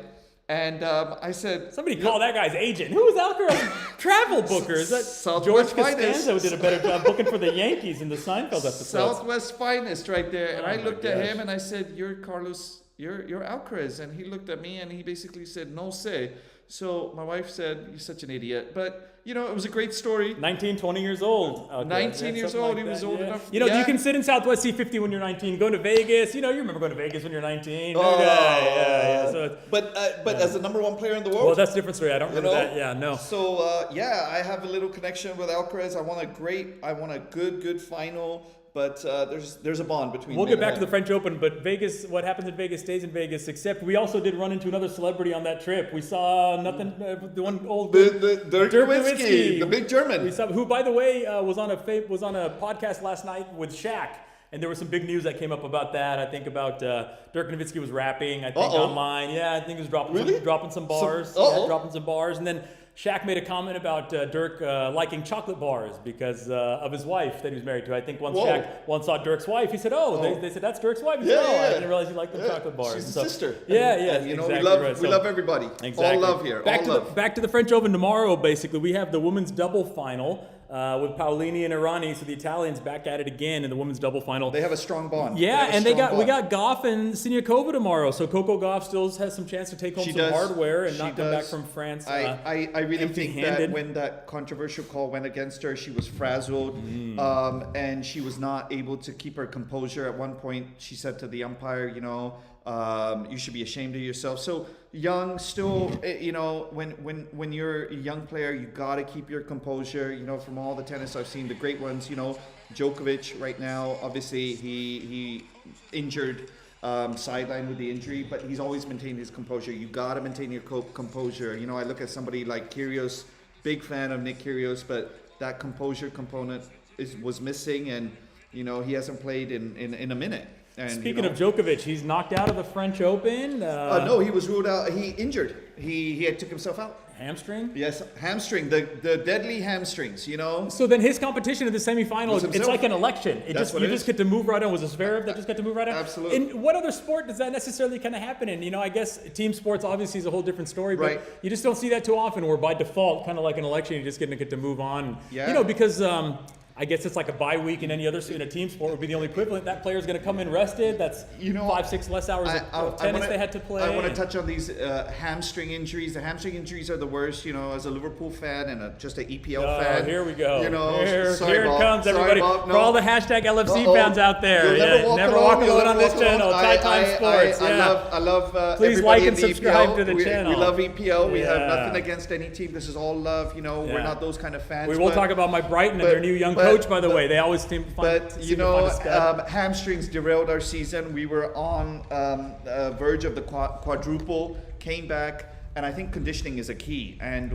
S3: and I said,
S1: Somebody call that guy's agent. Who is Alcaraz? Travel booker. Is that George
S3: Southwest Finest.
S1: Costanza who did a better job booking for the Yankees in the Seinfeld episode?
S3: Southwest Finest right there. And
S1: Oh
S3: I
S1: my
S3: looked at
S1: gosh.
S3: him and I said, you're Carlos, you're Alcaraz. And he looked at me and he basically said, no say. So my wife said, you're such an idiot. But, you know, it was a great story.
S1: 19, 20 years old. Okay.
S3: 19 years
S1: something
S3: old,
S1: like
S3: he was
S1: that,
S3: old
S1: yeah.
S3: enough.
S1: You know,
S3: Yeah.
S1: you can sit in Southwest C50 when you're 19. Going to Vegas, you remember going to Vegas when you're 19.
S3: Oh,
S1: yeah. So it's,
S3: But as the number 1 player in the world.
S1: well, that's a different story. I don't remember
S3: know?
S1: that. Yeah, no.
S3: So I have a little connection with Alcaraz. I want a good final, but there's a bond between.
S1: We'll
S3: me
S1: get
S3: and
S1: back to
S3: him.
S1: the French Open, but Vegas, what happens in Vegas stays in Vegas, except we also did run into another celebrity on that trip. We saw nothing, the one old...
S3: The Dirk
S1: Dirk
S3: Nowitzki,
S1: Nowitzki.
S3: the big German.
S1: We saw, who, by the way, was on a podcast last night with Shaq, and there was some big news that came up about that. I think about Dirk Nowitzki was rapping. I think online. Yeah, I think he was dropping some bars. Dropping some bars, and then Shaq made a comment about Dirk liking chocolate bars because of his wife that he was married to. I think once saw Dirk's wife, he said, they said, that's Dirk's wife. He said, I didn't realize he liked the chocolate bars.
S3: She's
S1: And
S3: a sister.
S1: Yeah,
S3: And,
S1: exactly
S3: we love everybody.
S1: Exactly.
S3: All love here.
S1: Back to the French Open tomorrow, basically. We have the women's double final with Paolini and Irani. So the Italians back at it again in the women's double final.
S3: They have a strong bond.
S1: Yeah, and we got Goff and Siniakova tomorrow. So Coco Goff still has some chance to take home some hardware and not come back from France.
S3: I really think that
S1: empty-handed.
S3: when that controversial call went against her, she was frazzled, and she was not able to keep her composure. At one point, she said to the umpire, you should be ashamed of yourself. So young, still, when you're a young player, you gotta keep your composure. From all the tennis I've seen, the great ones, Djokovic right now, obviously he injured, sidelined with the injury, but he's always maintained his composure. You gotta maintain your composure. I look at somebody like Kyrgios, big fan of Nick Kyrgios, but that composure component was missing, and he hasn't played in a minute. And,
S1: Speaking of Djokovic, he's knocked out of the French Open.
S3: No, he was ruled out. He injured. He had took himself out.
S1: Hamstring?
S3: Yes, hamstring. The deadly hamstrings.
S1: So then his competition in the semifinal,
S3: Was
S1: it's
S3: himself.
S1: like an election. You just get to move right on. Was it Zverev that just got to move right on?
S3: Absolutely.
S1: In what other sport does that necessarily kind of happen in? I guess team sports obviously is a whole different story, but
S3: Right.
S1: you just don't see that too often. Where by default, kind of like an election, you just get to move on.
S3: Yeah.
S1: Because. I guess it's like a bye week in any other in a team sport would be the only equivalent. That player's going to come in rested. That's 5-6 less hours of tennis they had to play.
S3: I want to touch on these hamstring injuries. The hamstring injuries are the worst. As a Liverpool fan and just an EPL fan.
S1: Here we go.
S3: Sorry,
S1: here it
S3: Bob.
S1: comes,
S3: Sorry,
S1: everybody.
S3: Bob. No.
S1: For all the hashtag LFC fans out there,
S3: You'll
S1: never walk
S3: You'll
S1: alone on this
S3: walk alone.
S1: channel. Tie Time Sports.
S3: I love
S1: Please
S3: everybody
S1: like
S3: in
S1: and
S3: the
S1: subscribe
S3: EPL.
S1: to the channel.
S3: We love EPL. We have
S1: Yeah.
S3: nothing against any team. This is all love. We're not those kind of fans.
S1: We will talk about my Brighton and their new young coach, by the way. They always seem to find a stud.
S3: Hamstrings derailed our season. We were on verge of the quadruple, came back, and I think conditioning is a key. And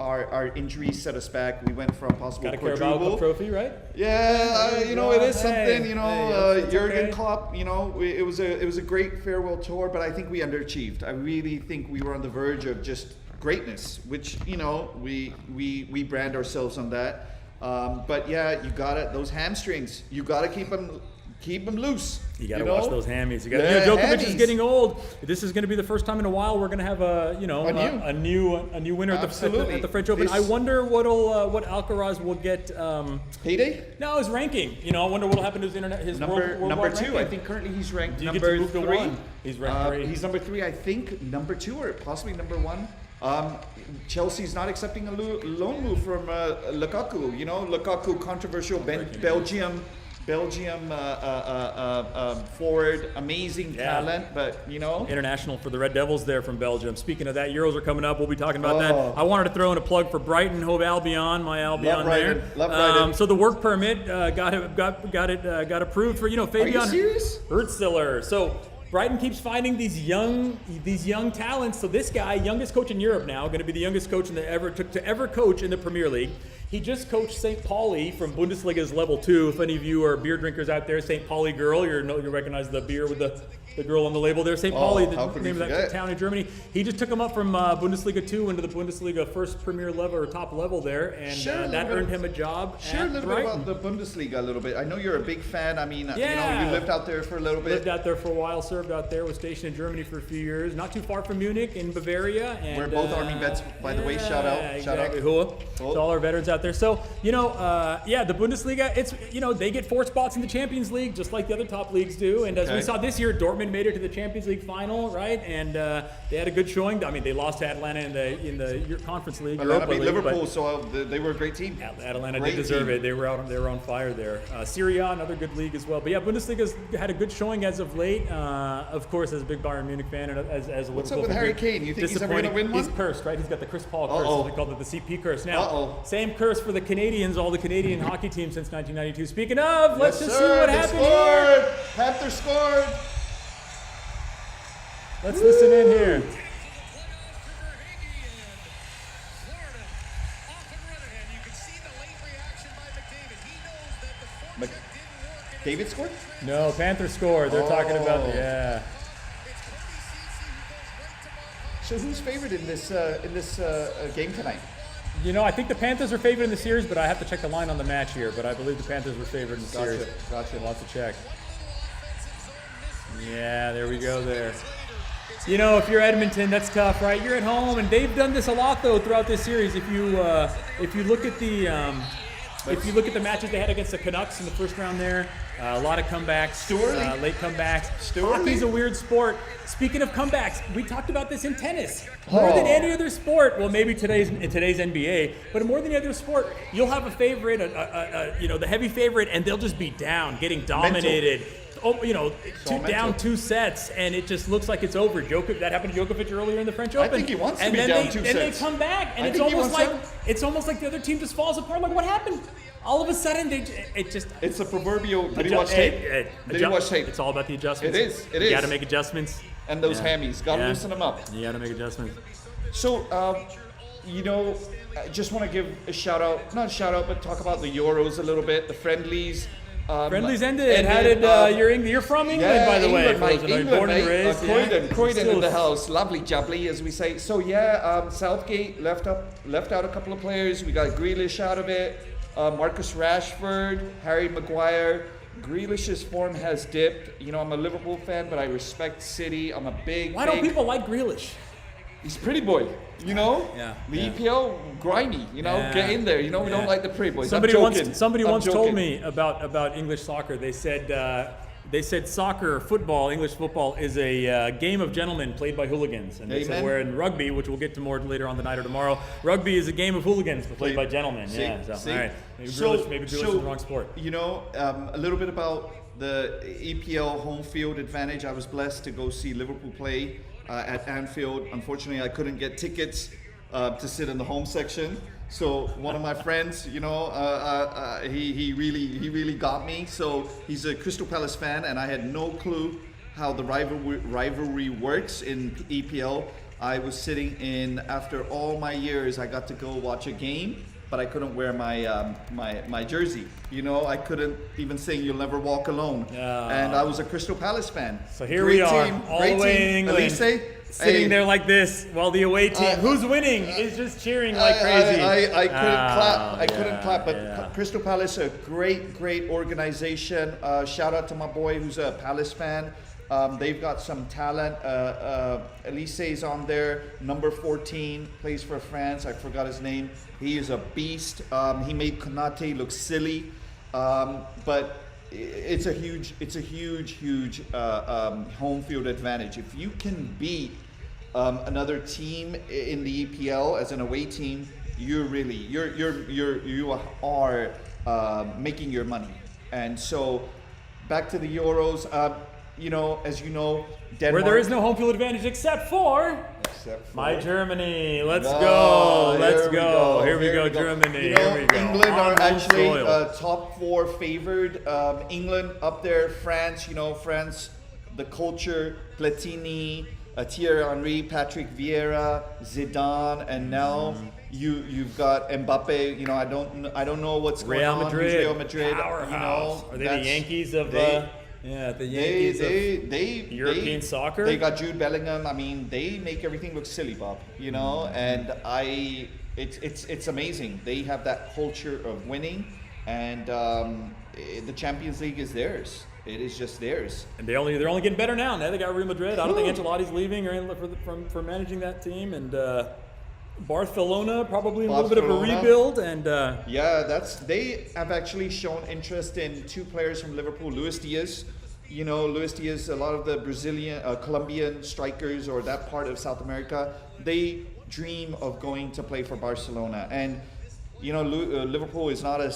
S3: our injuries set us back. We went from possible
S1: Got a Carabao
S3: quadruple.
S1: Cup trophy, right?
S3: Yeah, it is something.
S1: it's
S3: Jurgen
S1: okay.
S3: Klopp. It was a great farewell tour, but I think we underachieved. I really think we were on the verge of just greatness, which we brand ourselves on that. But yeah, you got it. Those hamstrings, you got to keep them loose.
S1: You got to watch those hammies. Djokovic is
S3: hammies.
S1: getting old. This is going to be the first time in a while we're going to have a new winner at the French Open. I wonder what Alcaraz will get.
S3: Payday?
S1: No, his ranking. I wonder what will happen to his
S3: Number
S1: worldwide
S3: 2.
S1: ranking.
S3: I think currently he's ranked
S1: Do you
S3: number
S1: get to move to
S3: 3.
S1: 1? He's ranked 3.
S3: He's number 3. I think number 2 or possibly number 1. Chelsea's not accepting a loan move from Lukaku. Lukaku, controversial Belgium forward, amazing talent, but
S1: International for the Red Devils there from Belgium. Speaking of that, Euros are coming up. We'll be talking about that. I wanted to throw in a plug for Brighton, Hove Albion, my Albion there.
S3: Love Brighton.
S1: So the work permit got approved for Fabian Hurtzler. So Brighton keeps finding these young talents. So this guy, youngest coach in Europe now, going to be the youngest coach to ever coach in the Premier League. He just coached St. Pauli from Bundesliga's level 2. If any of you are beer drinkers out there, St. Pauli girl, you recognize the beer with the girl on the label there. St. Pauli, the
S3: how could we
S1: name of that
S3: forget?
S1: town in Germany. He just took him up from Bundesliga 2 into the Bundesliga first premier level or top level there, and
S3: Share a
S1: that
S3: little bit-
S1: earned him a job
S3: Share a
S1: at
S3: little bit
S1: Brighton.
S3: about the Bundesliga a little bit. I know you're a big fan. I mean,
S1: Yeah.
S3: you lived out there for a little bit.
S1: Lived out there for a while, served out there, was stationed in Germany for a few years, not too far from Munich in Bavaria. And,
S3: We're both Army vets, by the way. Shout out. Shout out.
S1: Exactly. Hua.
S3: Cool.
S1: To all our veterans out there. So, the Bundesliga, it's, they get 4 spots in the Champions League, just like the other top leagues do. And as we
S3: Okay.
S1: saw this year, Dortmund made it to the Champions League final, right? And they had a good showing. I mean, they lost to Atlanta in the Conference League,
S3: Atlanta
S1: Europa
S3: beat
S1: League, but-
S3: Liverpool, so they were a great team.
S1: Atlanta
S3: Great
S1: did deserve
S3: team.
S1: it. They were on fire there. Serie A, another good league as well. But yeah, Bundesliga's had a good showing as of late. Of course, as a big Bayern Munich fan and as a
S3: What's
S1: Liverpool
S3: up with
S1: fan,
S3: Harry Kane? You think he's ever gonna
S1: disappointing.
S3: win one?
S1: He's cursed, right? He's got the Chris Paul curse.
S3: Uh-oh.
S1: They call it the CP curse. Now,
S3: Uh-oh.
S1: same curse for the Canadians, all the Canadian hockey teams since 1992. Speaking of, let's
S3: Yes,
S1: just
S3: sir.
S1: see what
S3: They
S1: happened
S3: scored.
S1: here.
S3: Panthers scored.
S1: Let's listen in here.
S3: David scored?
S1: No, Panthers scored. They're talking about,
S3: Oh.
S1: yeah.
S3: So who's favored in this game tonight?
S1: I think the Panthers are favored in the series, but I have to check the line on the match here. But I believe the Panthers were favored in the series.
S3: Gotcha.
S1: We'll have to check. Yeah, there we go there. If you're Edmonton, that's tough, right? You're at home, and they've done this a lot though throughout this series. If you look at the matches they had against the Canucks in the first round there, a lot of comebacks, late comebacks. Hockey's a weird sport. Speaking of comebacks, we talked about this in tennis. More than any other sport, well, maybe today's NBA, but more than any other sport, you'll have a favorite, the heavy favorite, and they'll just be down, getting dominated. Down 2 sets, and it just looks like it's over. That happened to Djokovic earlier in the French Open.
S3: think he wants to
S1: and
S3: be
S1: then
S3: down
S1: they,
S3: 2
S1: and
S3: sets.
S1: they come back, and
S3: I
S1: it's
S3: think he
S1: almost
S3: wants
S1: like the other team just falls apart. Like, what happened? All of a sudden,
S3: It's the proverbial. Did you
S1: adju-
S3: watch tape?
S1: it-
S3: Did you watch tape?
S1: It's all about the adjustments.
S3: It is, it
S1: You
S3: is.
S1: got to make adjustments.
S3: And those
S1: Yeah.
S3: hammies, gotta
S1: Yeah.
S3: loosen them up.
S1: You got to make adjustments.
S3: So, I just want to give a shout out, not a shout out, but talk about the Euros a little bit, the friendlies.
S1: Friendlies ended. How did you're from England, by the way?
S3: England,
S1: for
S3: mate,
S1: those that know you,
S3: England,
S1: born and
S3: mate.
S1: raised.
S3: Croydon
S1: Still-
S3: in the house, lovely jubbly, as we say. So Southgate left out a couple of players. We got Grealish out of it, Marcus Rashford, Harry Maguire. Grealish's form has dipped. I'm a Liverpool fan, but I respect City. I'm a big.
S1: Why don't people like Grealish?
S3: He's a pretty boy,
S1: Yeah,
S3: The
S1: yeah.
S3: EPL, grimy,
S1: Yeah.
S3: get in there. We
S1: Yeah.
S3: don't like the pretty boys.
S1: Somebody
S3: I'm
S1: once
S3: joking.
S1: told me about English soccer. They said soccer, English football is a game of gentlemen played by hooligans. And they said
S3: Amen.
S1: where in rugby, which we'll get to more later on tonight or tomorrow, rugby is a game of hooligans but played by gentlemen.
S3: See?
S1: Yeah. So,
S3: See?
S1: all right. Maybe
S3: So-
S1: Grealish is
S3: so,
S1: the wrong sport.
S3: A little bit about the EPL home field advantage. I was blessed to go see Liverpool play at Anfield. Unfortunately, I couldn't get tickets to sit in the home section. So one of my friends, he really got me. So he's a Crystal Palace fan, and I had no clue how the rivalry works in EPL. I was sitting in, after all my years, I got to go watch a game, but I couldn't wear my jersey. I couldn't even sing "You'll Never Walk Alone," and I was a Crystal Palace fan.
S1: So here
S3: Great
S1: we are,
S3: team,
S1: all
S3: great
S1: the way
S3: team.
S1: in England,
S3: Elise,
S1: sitting
S3: hey,
S1: there like this while the away team, who's winning, is just cheering like crazy.
S3: I couldn't clap. I couldn't
S1: yeah,
S3: clap. But
S1: yeah.
S3: Crystal Palace, a great organization. Shout out to my boy who's a Palace fan. They've got some talent. Elise is on there, number 14, plays for France. I forgot his name. He is a beast. He made Konate look silly, but it's a huge home field advantage. If you can beat another team in the EPL as an away team, you are making your money. And so back to the Euros. As you know, Denmark.
S1: Where there is no home field advantage except for my Germany. Let's go. Here we go, Germany. Here we go.
S3: England are
S1: On home
S3: actually
S1: soil.
S3: top 4 favored. England up there. France, France, the culture, Platini, Thierry Henry, Patrick Vieira, Zidane, and now you've got Mbappe. You know, I don't know what's going
S1: Real
S3: on.
S1: Madrid,
S3: Who's Real Madrid,
S1: powerhouse.
S3: you know,
S1: Are they the
S3: that's-
S1: Yankees of?
S3: they-
S1: the Yankees of European soccer.
S3: They got Jude Bellingham. I mean, they make everything look silly, Bob. You know, and it's amazing. They have that culture of winning, and the Champions League is theirs. It is just theirs.
S1: And they're only getting better now. Now they got Real Madrid. I don't think Ancelotti's leaving or for managing that team. And Barcelona probably a little bit of a
S3: Barcelona.
S1: rebuild. And
S3: Yeah, they have actually shown interest in 2 players from Liverpool. Luis Diaz, you know, Luis Diaz, a lot of the Brazilian, Colombian strikers or that part of South America, they dream of going to play for Barcelona. And you know, Liverpool is not a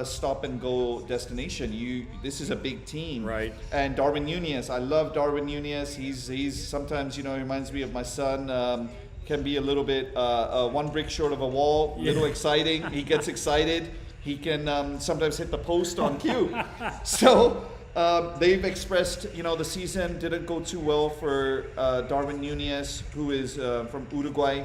S3: stop and go destination. This is a big team,
S1: Right.
S3: And Darwin Núñez, I love Darwin Núñez. He's sometimes, you know, he reminds me of my son. Can be a little bit one brick short of a wall, little exciting. He gets excited. He can sometimes hit the post on cue. So they've expressed, you know, the season didn't go too well for Darwin Núñez, who is from Uruguay.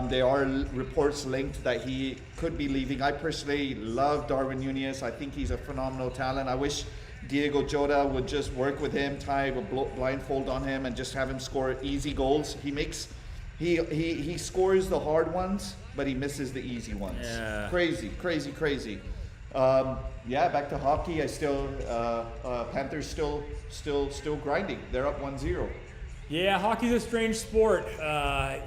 S3: There are reports linked that he could be leaving. I personally love Darwin Núñez. I think he's a phenomenal talent. I wish Diego Jota would just work with him, tie a blindfold on him, and just have him score easy goals. He scores the hard ones, but he misses the easy ones.
S1: Yeah.
S3: Crazy. Yeah, back to hockey. Panthers still grinding. They're up 1-0.
S1: yeah, hockey's a strange sport.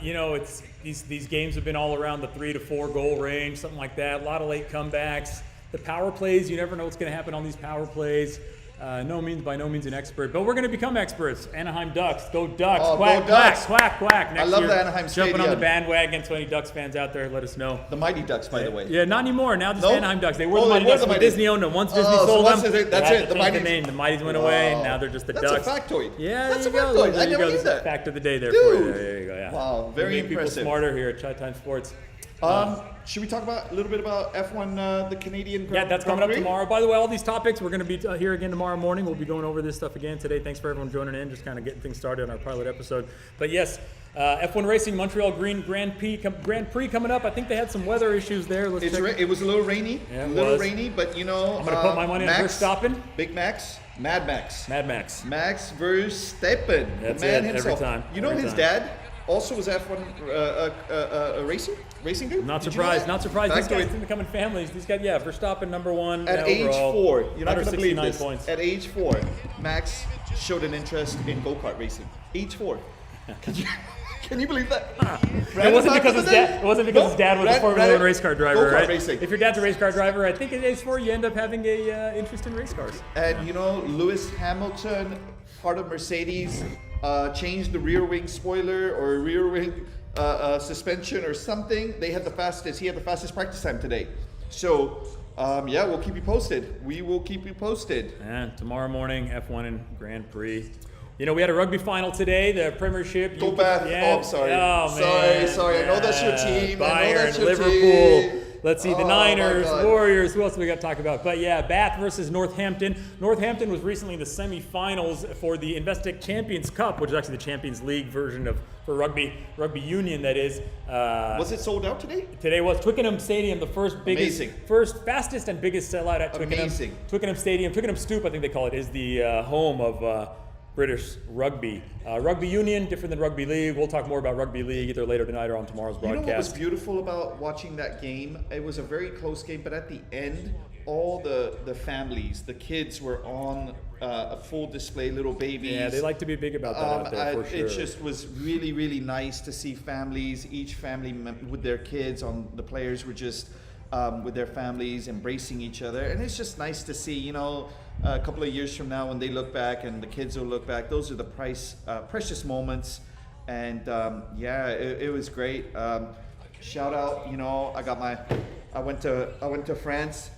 S1: You know, it's these games have been all around the 3 to 4 goal range, something like that. A lot of late comebacks. The power plays, you never know what's going to happen on these power plays. By no means an expert, but we're going to become experts. Anaheim Ducks, go Ducks!
S3: Oh,
S1: Quack,
S3: go Ducks.
S1: quack, quack, quack! Next
S3: I love
S1: year,
S3: the Anaheim
S1: jumping on the
S3: Stadium.
S1: bandwagon. So any Ducks fans out there, let us know.
S3: The Mighty Ducks, by the way.
S1: Yeah, not anymore. Now just
S3: No?
S1: Anaheim Ducks. They were
S3: Oh,
S1: the
S3: they
S1: Mighty
S3: were
S1: Ducks,
S3: the
S1: but
S3: Mighty-
S1: Disney owned them. Once Disney
S3: Oh, so
S1: sold
S3: once
S1: them,
S3: they- that's
S1: they
S3: it,
S1: had
S3: the
S1: to change the
S3: Mighties-
S1: name. The Mighties went away.
S3: Wow.
S1: Now they're just the
S3: That's
S1: Ducks.
S3: a factoid.
S1: Yeah,
S3: That's
S1: there you
S3: a
S1: go.
S3: factoid.
S1: There
S3: I
S1: you
S3: never
S1: go.
S3: knew
S1: This is
S3: that.
S1: fact of the day there for you.
S3: Dude.
S1: There you go. Yeah.
S3: Wow, very
S1: We make people
S3: impressive.
S1: smarter here at Chai Time Sports.
S3: Should we talk about a little bit about F1, the Canadian Grand
S1: Yeah, that's coming up
S3: Prix?
S1: tomorrow. By the way, all these topics, we're going to be here again tomorrow morning. We'll be going over this stuff again today. Thanks for everyone joining in, just kind of getting things started on our pilot episode. But yes, F1 Racing, Montreal Grand Prix coming up. I think they had some weather issues there. Let's check.
S3: It was a little rainy,
S1: Yeah, it was.
S3: but you know,
S1: I'm going to put my money on Verstappen.
S3: Big Max, Mad Max, Max Verstappen,
S1: That's
S3: the man
S1: it, every
S3: himself.
S1: time,
S3: You know,
S1: every
S3: his
S1: time.
S3: dad also was F1 racing dude.
S1: Not
S3: Did you know
S1: surprised.
S3: that?
S1: Not surprised. These guys
S3: Factoid.
S1: seem to come in families. These guys, yeah, Verstappen #1
S3: At age
S1: overall,
S3: 4, you're not going to believe
S1: 169
S3: this.
S1: points.
S3: At age 4, Max showed an interest in go-kart racing. Age 4. Can you believe that?
S1: It wasn't because his dad. It wasn't because his dad was a Formula One race car driver,
S3: go-kart
S1: right?
S3: racing.
S1: If your dad's a race car driver, I think at age 4 you end up having a interest in race cars.
S3: And you know, Lewis Hamilton, part of Mercedes, changed the rear wing spoiler or rear wing suspension or something. He had the fastest practice time today. So, yeah, we'll keep you posted. We will keep you posted.
S1: And tomorrow morning, F1 and Grand Prix. You know, we had a rugby final today, the Premiership.
S3: Go Bath.
S1: Yeah.
S3: Oh, I'm sorry.
S1: Oh, man.
S3: Sorry. I know that's your team. I know
S1: Bayern,
S3: that's your
S1: Liverpool.
S3: team.
S1: Let's see, the
S3: Oh, my
S1: Niners,
S3: God.
S1: Warriors. Who else do we got to talk about? But yeah, Bath versus Northampton. Northampton was recently in the semifinals for the Investec Champions Cup, which is actually the Champions League version for rugby union, that is.
S3: Was it sold out today?
S1: Today was Twickenham Stadium, the fastest and biggest sellout at Twickenham.
S3: Amazing.
S1: Twickenham Stadium, Twickenham Stoop, I think they call it, is the home of British rugby. Rugby union, different than rugby league. We'll talk more about rugby league either later tonight or on tomorrow's
S3: You know what was
S1: broadcast.
S3: beautiful about watching that game? It was a very close game, but at the end, all the families, the kids were on a full display, little babies.
S1: Yeah, they like to be big about that out there for sure.
S3: It just was really, really nice to see families, each family with their kids. The players were just with their families embracing each other, and it's just nice to see. You know, a couple of years from now, when they look back and the kids will look back, those are the precious moments. And yeah, it was great. Shout out, you know, I went to France.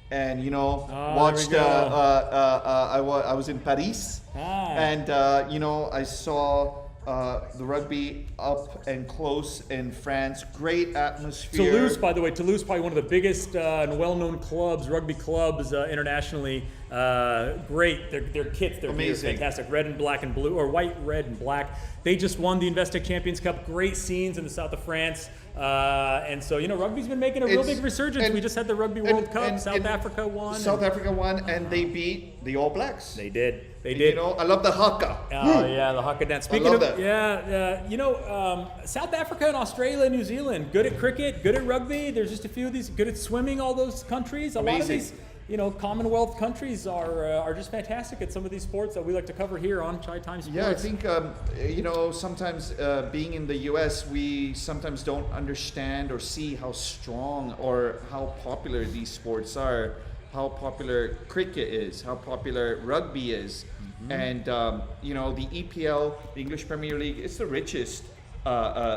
S3: And you know, watched.
S1: there we go.
S3: I was in Paris,
S1: Ah.
S3: and you know, I saw the rugby up and close in France. Great atmosphere.
S1: Toulouse, by the way, Toulouse probably one of the biggest and well-known clubs, rugby clubs internationally. Great, their kits, their gear is
S3: Amazing.
S1: fantastic. Red and black and blue, or white, red and black. They just won the Investec Champions Cup. Great scenes in the south of France, and so rugby's been making a real
S3: It's-
S1: big resurgence.
S3: and-
S1: We just had the Rugby World Cup.
S3: and-
S1: South
S3: and
S1: Africa won.
S3: South Africa won, and they beat the All Blacks.
S1: They did. They
S3: You
S1: did.
S3: know, I love the haka.
S1: Oh yeah, the haka dance. Speaking
S3: love
S1: of
S3: that.
S1: South Africa and Australia and New Zealand, good at cricket, good at rugby. There's just a few of these, good at swimming. All those countries, a lot of
S3: Amazing.
S1: these, Commonwealth countries are just fantastic at some of these sports that we like to cover here on Chai Time Sports.
S3: Yeah, I think sometimes being in the U.S., we sometimes don't understand or see how strong or how popular these sports are, how popular cricket is, how popular rugby is, and the EPL, the English Premier League, it's the richest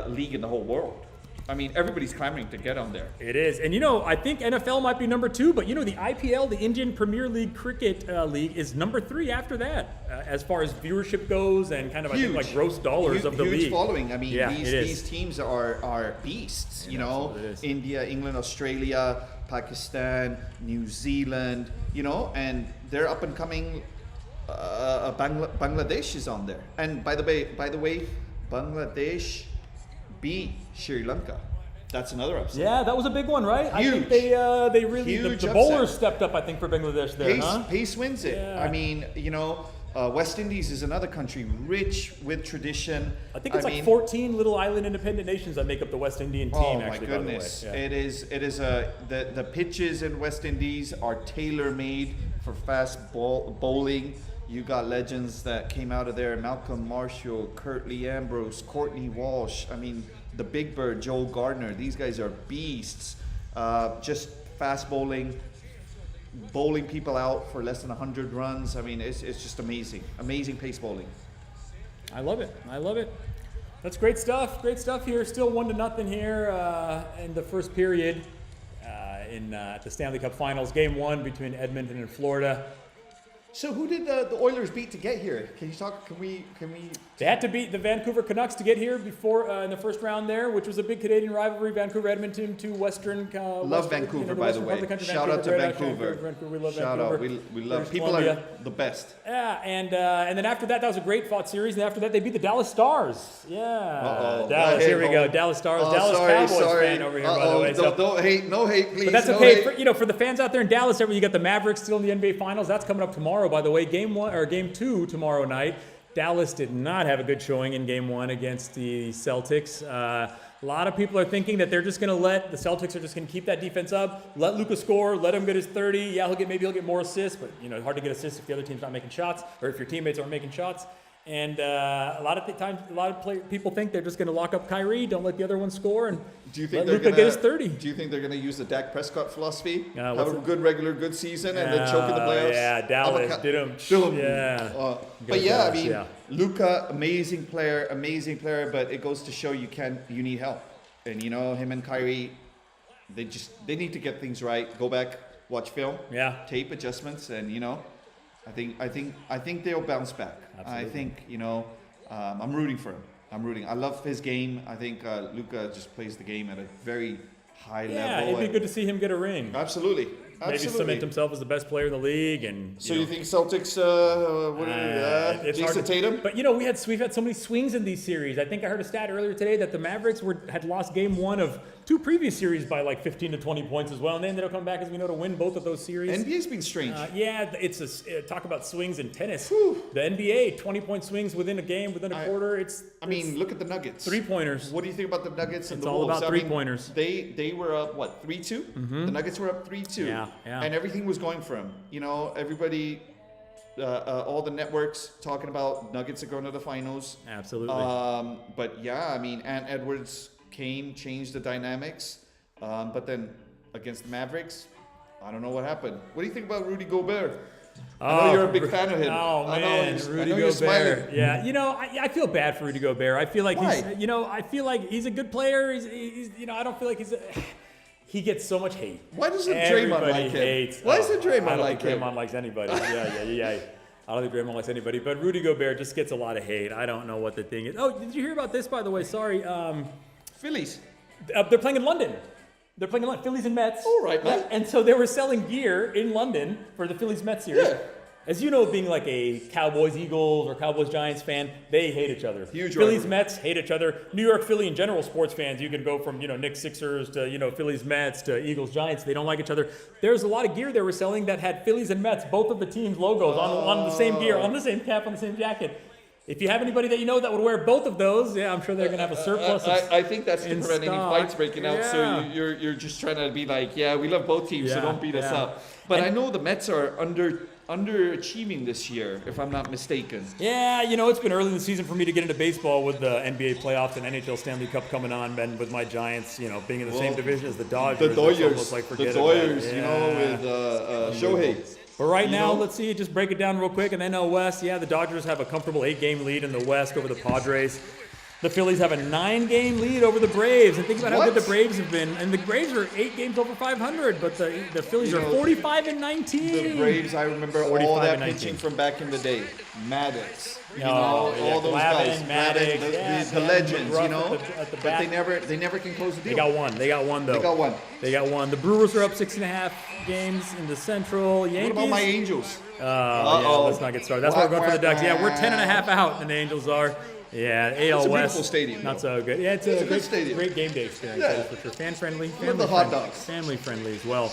S3: league in the whole world. I mean, everybody's clamoring to get on there.
S1: It is. And I think NFL might be number 2, but the IPL, the Indian Premier League Cricket League, is number 3 after that, as far as viewership goes and kind of, I think, like gross dollars of the
S3: huge
S1: league.
S3: following. I mean,
S1: Yeah, it is.
S3: these teams are beasts.
S1: It is.
S3: India, England, Australia, Pakistan, New Zealand. And they're up and coming. Bangladesh is on there. And by the way, Bangladesh beat Sri Lanka. That's another upset.
S1: Yeah, that was a big one, right? I think
S3: Huge.
S1: they really
S3: Huge
S1: the
S3: upset.
S1: bowlers stepped up. I think for Bangladesh there, huh?
S3: Pace wins it.
S1: Yeah.
S3: I mean, West Indies is another country rich with tradition.
S1: I think it's 14 little island independent nations that make up the West Indian team.
S3: Oh my
S1: actually,
S3: goodness!
S1: by the way.
S3: It is the pitches in West Indies are tailor made for fast bowling. You got legends that came out of there: Malcolm Marshall, Curtly Ambrose, Courtney Walsh. I mean, the Big Bird, Joel Gardner. These guys are beasts. Just fast bowling people out for less than 100 runs. I mean, it's just amazing pace bowling.
S1: I love it. That's great stuff. Great stuff here. Still 1-0 here in the first period at the Stanley Cup Finals. Game 1 between Edmonton and Florida.
S3: So who did the Oilers beat to get here? Can you talk? Can we?
S1: They had to beat the Vancouver Canucks to get here before in the first round there, which was a big Canadian rivalry. Vancouver, Edmonton, two Western.
S3: Love Vancouver, by the way. Shout out to Vancouver.
S1: We love
S3: Shout
S1: Vancouver.
S3: out. We love
S1: British
S3: people
S1: Columbia.
S3: are the best.
S1: Yeah, and then after that was a great fought series, and after that they beat the Dallas Stars. Yeah,
S3: Uh-oh.
S1: Dallas. Here we go. Dallas Stars. Dallas Cowboys fan over here, by the way. So,
S3: Don't hate. No hate, please.
S1: but that's
S3: no
S1: okay.
S3: hate.
S1: For the fans out there in Dallas, you got the Mavericks still in the NBA Finals. That's coming up tomorrow, by the way. Game 2 tomorrow night. Dallas did not have a good showing in Game 1 against the Celtics. A lot of people are thinking that they're just going to let the Celtics are just going to keep that defense up, let Luka score, let him get his 30. Yeah, maybe he'll get more assists, but hard to get assists if the other team's not making shots or if your teammates aren't making shots. And a lot of people think they're just going to lock up Kyrie, don't let the other one score, and
S3: Do you think
S1: let Luka get his 30.
S3: Do you think they're going to use the Dak Prescott philosophy? Have
S1: what's
S3: a
S1: it?
S3: good season and then choke in the playoffs?
S1: Yeah, Dallas did him. Yeah.
S3: But yeah, I
S1: Dallas,
S3: mean,
S1: yeah.
S3: Luka, amazing player, but it goes to show you need help. And him and Kyrie, they need to get things right. Go back, watch film, tape adjustments, and I think they'll bounce back.
S1: Absolutely.
S3: I think I'm rooting for him. I love his game. I think Luka just plays the game at a very high level.
S1: Yeah, it'd be good to see him get a ring.
S3: Absolutely.
S1: Maybe cement himself as the best player in the league, and
S3: So you think Celtics?
S1: it's
S3: Jason
S1: hard to-
S3: Tatum?
S1: But we've had so many swings in these series. I think I heard a stat earlier today that the Mavericks had lost Game 1 of 2 previous series by like 15 to 20 points as well, and they ended up coming back, as we know, to win both of those series.
S3: NBA's been strange.
S1: Talk about swings in tennis.
S3: Whew.
S1: The NBA, 20-point swings within a game, within a quarter.
S3: Look at the Nuggets.
S1: 3-pointers.
S3: What do you think about the Nuggets and
S1: It's
S3: the
S1: all
S3: Wolves?
S1: about 3-pointers.
S3: They were up 3-2. The Nuggets were up 3-2.
S1: Yeah.
S3: And everything was going for them. Everybody, all the networks talking about Nuggets are going to the finals.
S1: Absolutely.
S3: But yeah, I mean, Ant Edwards changed the dynamics. But then against the Mavericks, I don't know what happened. What do you think about Rudy Gobert? I know you're a big fan of him.
S1: Oh
S3: I know
S1: man,
S3: you're- I
S1: Rudy
S3: know you're
S1: Gobert.
S3: smiling.
S1: Yeah, I feel bad for Rudy Gobert. I feel like
S3: Why?
S1: I feel like he's a good player. He's I don't feel like he gets so much hate.
S3: Why doesn't Draymond
S1: Everybody
S3: like him?
S1: hates.
S3: Why doesn't
S1: I
S3: Draymond
S1: don't
S3: like
S1: think
S3: him?
S1: Draymond likes anybody. Yeah. I don't think Draymond likes anybody, but Rudy Gobert just gets a lot of hate. I don't know what the thing is. Oh, did you hear about this, by the way? Sorry.
S3: Phillies.
S1: They're playing in London. They're playing in London. Phillies and Mets.
S3: All right, man.
S1: And so they were selling gear in London for the Phillies-Mets series.
S3: Yeah.
S1: As you know, being like a Cowboys-Eagles or Cowboys-Giants fan, they hate each other.
S3: Huge
S1: Phillies-Mets hate each other. New York, Philly, and general sports fans, you can go from, Knicks, Sixers to, Phillies-Mets to Eagles-Giants. They don't like each other. There's a lot of gear they were selling that had Phillies and Mets, both of the teams' logos on the same gear, on the same cap, on the same jacket. If you have anybody that you know that would wear both of those, yeah, I'm sure they're going to have a surplus.
S3: I think that's to
S1: in
S3: prevent any
S1: stock.
S3: fights breaking out.
S1: Yeah.
S3: So you're just trying to be like, yeah, we love both teams, so
S1: Yeah,
S3: don't beat us
S1: yeah.
S3: up. But
S1: And-
S3: I know the Mets are underachieving this year, if I'm not mistaken.
S1: Yeah, it's been early in the season for me to get into baseball with the NBA playoffs and NHL Stanley Cup coming on, and with my Giants, being in the same
S3: Well,
S1: division as the Dodgers.
S3: The
S1: it's almost
S3: Dodgers,
S1: like
S3: the
S1: forget about it.
S3: Dodgers,
S1: Yeah.
S3: with Shohei.
S1: But right
S3: You
S1: now,
S3: know?
S1: let's see, just break it down real quick. And NL West, yeah, the Dodgers have a comfortable 8-game lead in the West over the Padres. The Phillies have a 9-game lead over the Braves. And think about how
S3: What?
S1: good the Braves have been. And the Braves are 8 games over 500, but the Phillies are 45-19.
S3: The Braves, I remember all
S1: 45
S3: that
S1: and 19.
S3: pitching from back in the day. Maddox.
S1: Oh,
S3: all
S1: yeah,
S3: those
S1: Glavine,
S3: guys.
S1: Maddox,
S3: Glavine,
S1: yeah,
S3: the
S1: man,
S3: legends,
S1: McGruff at the
S3: But
S1: bat.
S3: they never can close the deal.
S1: They got one. They got one, though.
S3: They got one.
S1: They got one. The Brewers are up 6.5 games in the Central.
S3: What
S1: Yankees.
S3: about my Angels?
S1: Yeah,
S3: Uh-oh.
S1: let's not get started. That's why we're going for the Ducks. Yeah, we're 10.5 out, and the Angels are. Yeah, AL
S3: It's a
S1: West.
S3: beautiful stadium,
S1: Not
S3: though.
S1: so good. Yeah, it's a
S3: good
S1: great
S3: stadium.
S1: Great game day experience.
S3: Yeah.
S1: That is for sure. Fan friendly.
S3: Love the hot
S1: friendly.
S3: dogs.
S1: Family friendly as well.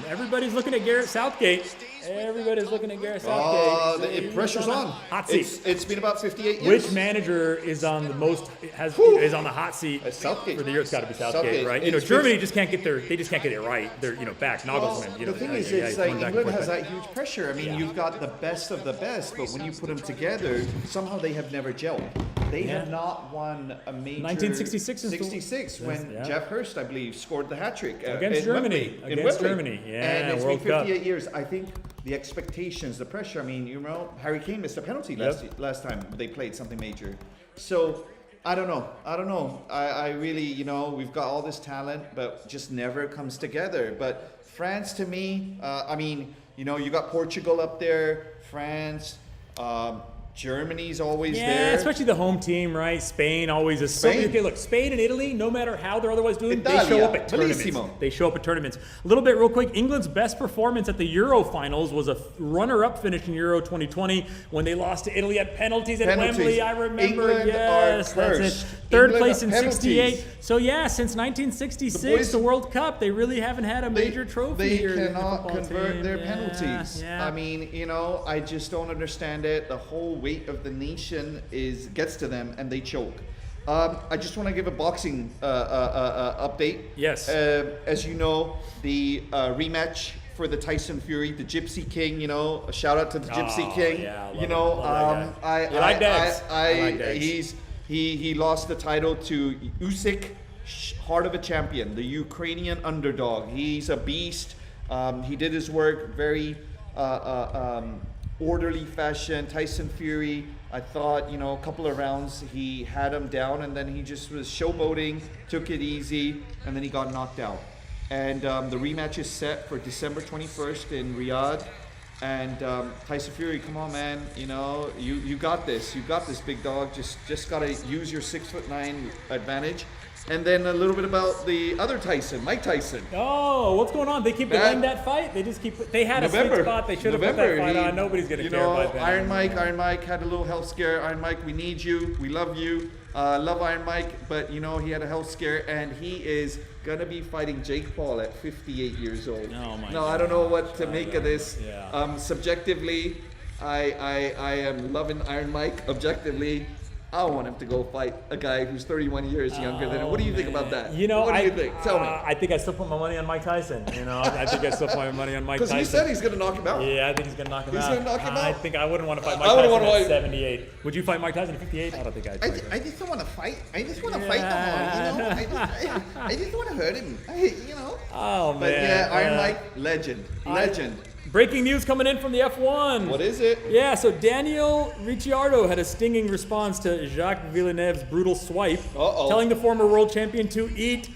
S1: Everybody's looking at Garrett Southgate. Everybody's looking at Garrett Southgate.
S3: The pressure's
S1: He's
S3: on.
S1: Hot seat.
S3: It's been about 58 years.
S1: Which manager is on the most is on the hot seat
S3: Southgate.
S1: for the year? It's got to be Southgate,
S3: Southgate.
S1: right?
S3: It's
S1: Germany just can't get they just can't get it right. They're back. Nagelsmann.
S3: The thing is, it's like England has that huge pressure. I mean, you've got the best of the best, but when you put them together, somehow they have never gelled. They
S1: Yeah.
S3: have not won a major.
S1: 1966 is the-
S3: 66 when
S1: yeah.
S3: Jeff Hurst, I believe, scored the hat trick
S1: Against Germany. Against Germany. Yeah,
S3: and it's
S1: World
S3: been
S1: Cup.
S3: 58 years. I think the expectations, the pressure. I mean, Harry Kane missed a penalty last time they played something major. So I don't know. I really, we've got all this talent, but just never comes together. But France, to me, I mean, you got Portugal up there, France. Germany's always
S1: Yeah,
S3: there.
S1: especially the home team, right? Spain always is.
S3: Spain.
S1: Okay, look, Spain and Italy, no matter how they're otherwise doing, they
S3: Italia,
S1: show up at tournaments.
S3: bellissimo.
S1: They show up at tournaments. A little bit real quick, England's best performance at the Euro finals was a runner-up finish in Euro 2020 when they lost to Italy at penalties at
S3: Penalties.
S1: Wembley. I remember,
S3: England
S1: yes,
S3: are
S1: that's
S3: cursed.
S1: it. Third
S3: England
S1: place
S3: at
S1: in
S3: penalties.
S1: 68. So yeah, since 1966, the World Cup, they really haven't had a major trophy
S3: They
S1: here. the
S3: cannot
S1: football
S3: convert
S1: team.
S3: their
S1: Yeah,
S3: penalties.
S1: yeah.
S3: I mean, I just don't understand it. The whole weight of the nation gets to them, and they choke. I just want to give a boxing update.
S1: Yes.
S3: As you know, the rematch for the Tyson Fury, the Gypsy King. A shout out to the Gypsy
S1: Oh,
S3: King.
S1: yeah, love that guy. You like Dags? I like Dags.
S3: He lost the title to Usyk, heart of a champion, the Ukrainian underdog. He's a beast. He did his work very orderly fashion. Tyson Fury, I thought, a couple of rounds he had him down, and then he just was showboating, took it easy, and then he got knocked out. And the rematch is set for December 21st in Riyadh. And Tyson Fury, come on, man! You got this. You got this, big dog. Just gotta use your 6'9" advantage. And then a little bit about the other Tyson, Mike Tyson.
S1: Oh, what's going on? They keep delaying that fight. They just keep. They had a sweet spot. They should have put that fight on. Nobody's gonna care about that.
S3: Iron Mike had a little health scare. Iron Mike, we need you. We love you. Love Iron Mike, but he had a health scare, and he is gonna be fighting Jake Paul at 58 years old.
S1: Oh my
S3: No, I don't know what to
S1: God.
S3: make of this.
S1: Yeah.
S3: Subjectively, I am loving Iron Mike. Objectively, I want him to go fight a guy who's 31 years younger than him. What do you think about that? What do you think? Tell me.
S1: I think I still put my money on Mike Tyson. I think I still put my money on Mike
S3: Because
S1: Tyson.
S3: he said he's gonna knock him out.
S1: Yeah, I think he's gonna knock him
S3: He's
S1: out.
S3: gonna knock him
S1: I
S3: out?
S1: think I wouldn't want to fight Mike
S3: I
S1: Tyson
S3: wouldn't wanna
S1: at
S3: fight-
S1: 78. Would you fight Mike Tyson at 58? I don't think I'd. Fight
S3: I just don't want to fight. I just want to
S1: Yeah.
S3: fight them all. I just want to hurt him.
S1: Oh man.
S3: But yeah, Iron Mike, legend.
S1: Breaking news coming in from the F1.
S3: What is it?
S1: Yeah, so Daniel Ricciardo had a stinging response to Jacques Villeneuve's brutal swipe,
S3: Uh-oh.
S1: telling the former world champion to eat.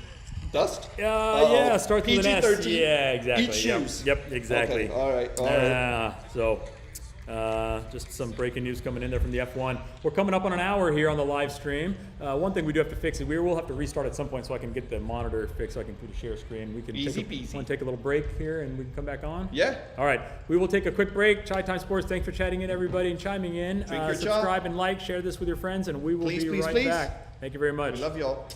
S3: Dust?
S1: Yeah, start with an S.
S3: PG-13?
S1: Yeah, exactly.
S3: Eat
S1: Yep,
S3: shoes.
S1: Yep, exactly.
S3: Okay, all right.
S1: So Just some breaking news coming in there from the F1. We're coming up on an hour here on the live stream. One thing we do have to fix is we will have to restart at some point so I can get the monitor fixed so I can do the share screen. We can
S3: Easy
S1: want
S3: peasy.
S1: to take a little break here and we can come back on?
S3: Yeah.
S1: All right. We will take a quick break. Chai Time Sports, thanks for chatting in, everybody, and chiming in.
S3: Drink your
S1: Subscribe
S3: chai.
S1: and like, share this with your friends, and we will
S3: Please,
S1: be
S3: please,
S1: right
S3: please.
S1: back. Thank you very much.
S3: We love y'all.